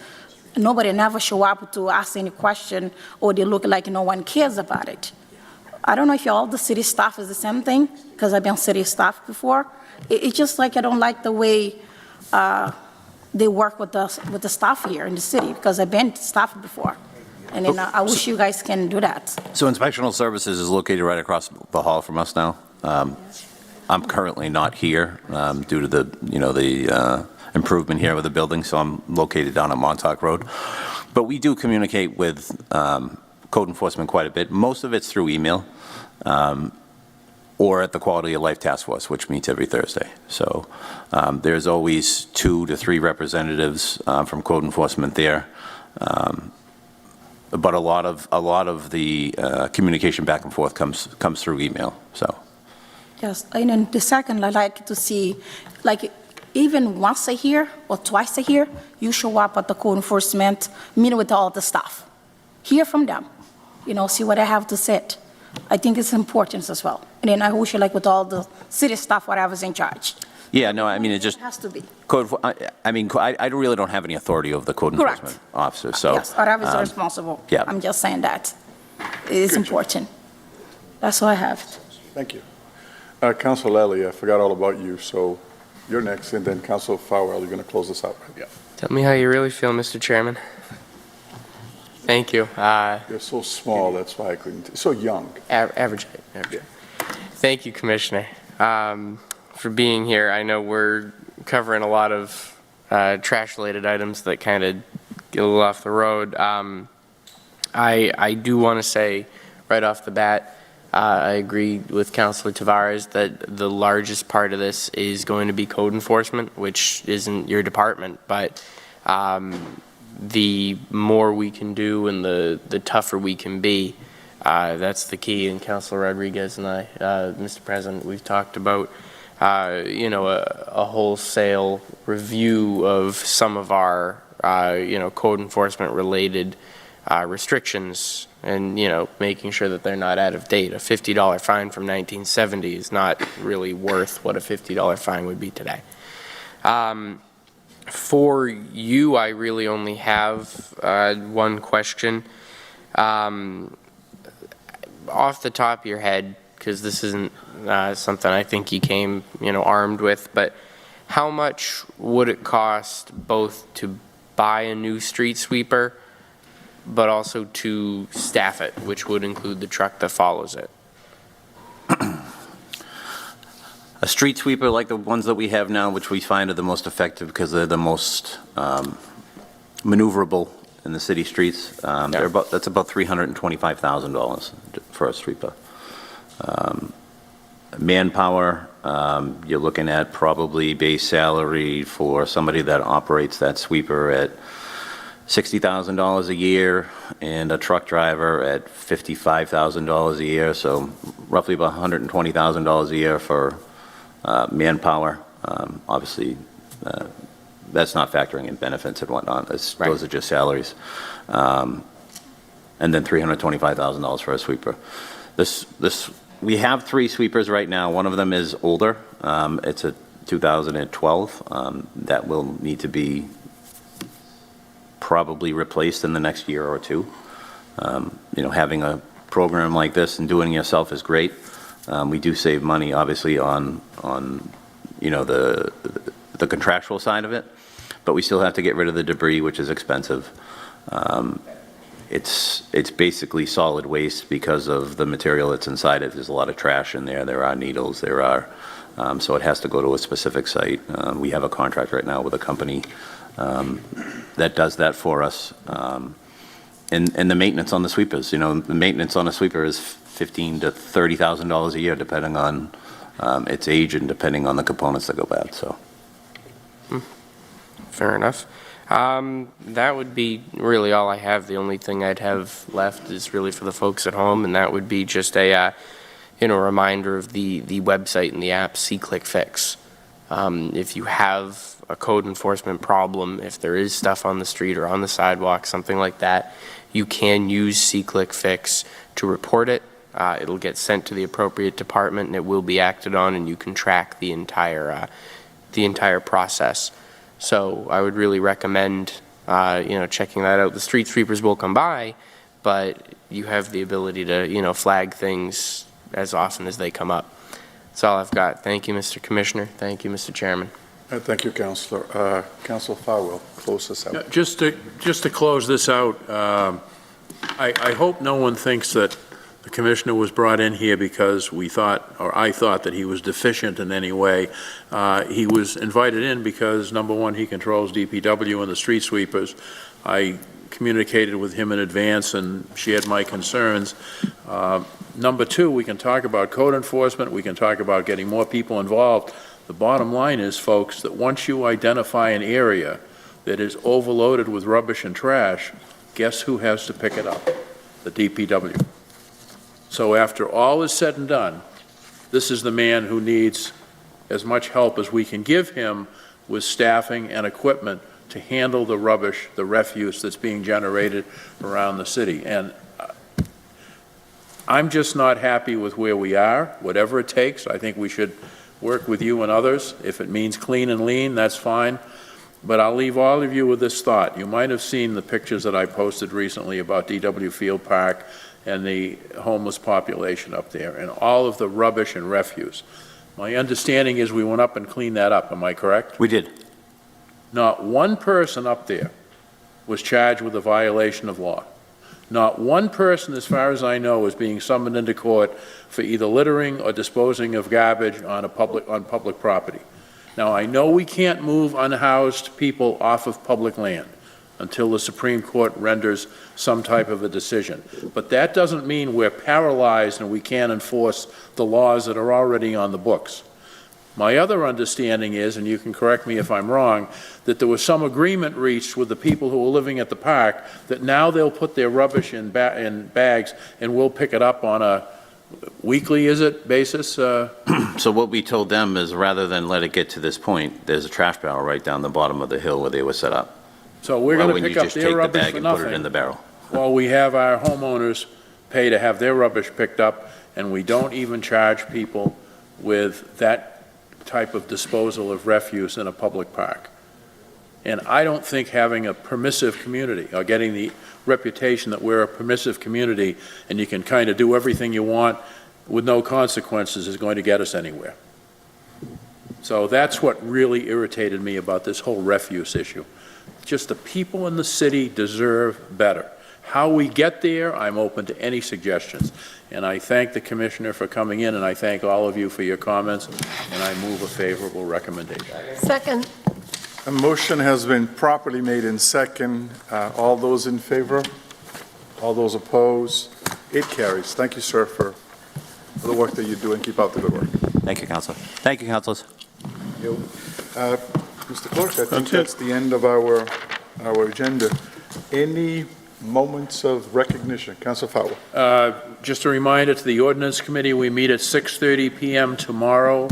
nobody never show up to ask any question, or they look like no one cares about it. I don't know if all the city staff is the same thing, because I've been city staff before. It's just like I don't like the way they work with the staff here in the city, because I've been staff before. And then I wish you guys can do that. So Inspectional Services is located right across the hall from us now. I'm currently not here due to the improvement here with the building, so I'm located down at Montauk Road. But we do communicate with code enforcement quite a bit. Most of it's through email or at the Quality of Life Task Force, which meets every Thursday. So there's always 2 to 3 representatives from code enforcement there. But a lot of the communication back and forth comes through email. So. Yes, and then the second, I like to see, like, even once a year or twice a year, you show up at the code enforcement, meet with all the staff, hear from them, see what I have to say. I think it's important as well. And then I wish you, like, with all the city staff, whatever's in charge. Yeah, no, I mean, it just has to be. I really don't have any authority over the code enforcement officer, so. Yes, whatever's responsible. Yeah. I'm just saying that. It is important. That's all I have. Thank you. Council Lally, I forgot all about you, so you're next, and then Council Farwell, you're going to close this out. Yeah. Tell me how you really feel, Mr. Chairman. Thank you. You're so small, that's why I couldn't, so young. Average height. Yeah. Thank you, Commissioner, for being here. I know we're covering a lot of trash-related items that kind of get a little off the road. I do want to say right off the bat, I agree with Councilor Tavares that the largest part of this is going to be code enforcement, which isn't your department, but the more we can do and the tougher we can be, that's the key. And Councilor Rodriguez and I, Mr. President, we've talked about a wholesale review of some of our code enforcement related restrictions, and making sure that they're not out of date. A $50 fine from 1970 is not really worth what a $50 fine would be today. For you, I really only have one question. Off the top of your head, because this isn't something I think you came armed with, but how much would it cost both to buy a new street sweeper but also to staff it, which would include the truck that follows it? A street sweeper like the ones that we have now, which we find are the most effective because they're the most maneuverable in the city streets. That's about $325,000 for a sweeper. Manpower, you're looking at probably base salary for somebody that operates that sweeper at $60,000 a year, and a truck driver at $55,000 a year, so roughly about $120,000 a year for manpower. Obviously, that's not factoring in benefits and whatnot. Those are just salaries. And then $325,000 for a sweeper. We have 3 sweepers right now. One of them is older. It's a 2012. That will need to be probably replaced in the next year or two. Having a program like this and doing it yourself is great. We do save money, obviously, on you know, the contractual side of it, but we still have to get rid of the debris, which is expensive. It's basically solid waste because of the material that's inside it. There's a lot of trash in there. There are needles. There are, so it has to go to a specific site. We have a contract right now with a company that does that for us. And the maintenance on the sweepers, you know, the maintenance on a sweeper is $15,000 to $30,000 a year, depending on its age and depending on the components that go bad. So. Fair enough. That would be really all I have. The only thing I'd have left is really for the folks at home, and that would be just a, reminder of the website and the app, C-Click-Fix. If you have a code enforcement problem, if there is stuff on the street or on the sidewalk, something like that, you can use C-Click-Fix to report it. It'll get sent to the appropriate department, and it will be acted on, and you can track the entire process. So I would really recommend, checking that out. The street sweepers will come by, but you have the ability to, flag things as often as they come up. That's all I've got. Thank you, Mr. Commissioner. Thank you, Mr. Chairman. Thank you, Councilor. Councilor Farwell, close this out. Just to close this out, I hope no one thinks that the commissioner was brought in here because I thought that he was deficient in any way. He was invited in because, number one, he controls DPW and the street sweepers. I communicated with him in advance and shared my concerns. Number two, we can talk about code enforcement. We can talk about getting more people involved. The bottom line is, folks, that once you identify an area that is overloaded with rubbish and trash, guess who has to pick it up? The DPW. So after all is said and done, this is the man who needs as much help as we can give him with staffing and equipment to handle the rubbish, the refuse that's being generated around the city. And I'm just not happy with where we are. Whatever it takes, I think we should work with you and others. If it means clean and lean, that's fine. But I'll leave all of you with this thought. You might have seen the pictures that I posted recently about DW Field Park and the homeless population up there and all of the rubbish and refuse. My understanding is we went up and cleaned that up. Am I correct? We did. Not one person up there was charged with a violation of law. Not one person, as far as I know, is being summoned into court for either littering or disposing of garbage on public property. Now, I know we can't move unhoused people off of public land until the Supreme Court renders some type of a decision. But that doesn't mean we're paralyzed and we can't enforce the laws that are already on the books. My other understanding is, and you can correct me if I'm wrong, that there was some agreement reached with the people who were living at the park that now they'll put their rubbish in bags and we'll pick it up on a weekly, basis? So what we told them is, rather than let it get to this point, there's a trash barrel right down the bottom of the hill where they were set up. So we're going to pick up their rubbish for Why wouldn't you just take the bag and put it in the barrel? Well, we have our homeowners pay to have their rubbish picked up, and we don't even charge people with that type of disposal of refuse in a public park. And I don't think having a permissive community, or getting the reputation that we're a permissive community and you can kind of do everything you want with no consequences, is going to get us anywhere. So that's what really irritated me about this whole refuse issue. Just the people in the city deserve better. How we get there, I'm open to any suggestions. And I thank the Commissioner for coming in, and I thank all of you for your comments, and I move a favorable recommendation. Second. A motion has been properly made in second. All those in favor? All those opposed? It carries. Thank you, sir, for the work that you do, and keep up the good work. Thank you, Councilor. Thank you, Councilors. Mr. Clerk, I think that's the end of our agenda. Any moments of recognition? Councilor Fowler. Just a reminder to the Ordinance Committee, we meet at 6:30 p.m. tomorrow,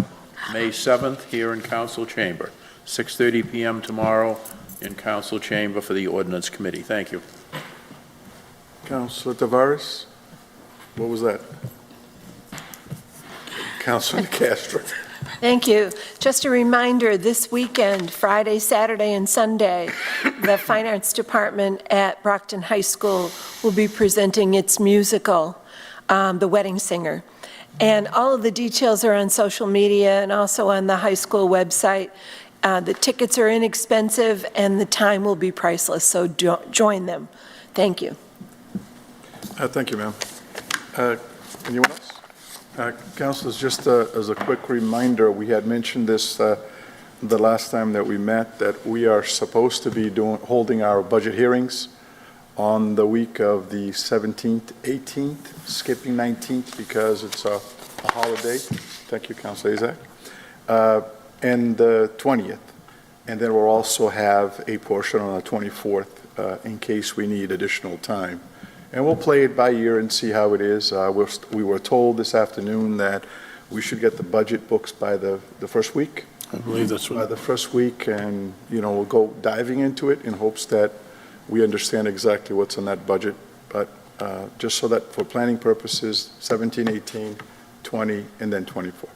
May 7th, here in Council Chamber. 6:30 p.m. tomorrow in Council Chamber for the Ordinance Committee. Thank you. Councilor Tavares? What was that? Councilor Castro. Thank you. Just a reminder, this weekend, Friday, Saturday, and Sunday, the Fine Arts Department at Brockton High School will be presenting its musical. The Wedding Singer. And all of the details are on social media and also on the high school website. The tickets are inexpensive and the time will be priceless, so join them. Thank you. Thank you, ma'am. Anyone else? Councilors, just as a quick reminder, we had mentioned this the last time that we met, that we are supposed to be holding our budget hearings on the week of the 17th, 18th, skipping 19th because it's a holiday. Thank you, Councilor Azak. And the 20th. And then we'll also have a portion on the 24th in case we need additional time. And we'll play it by ear and see how it is. We were told this afternoon that we should get the budget books by the first week. I believe that's By what, the first week, and, we'll go diving into it in hopes that we understand exactly what's in that budget. But just so that for planning purposes, 17, 18, 20, and then 24.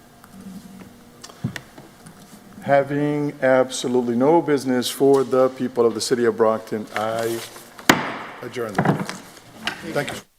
Having absolutely no business for the people of the city of Brockton, I adjourn the meeting. Thank you.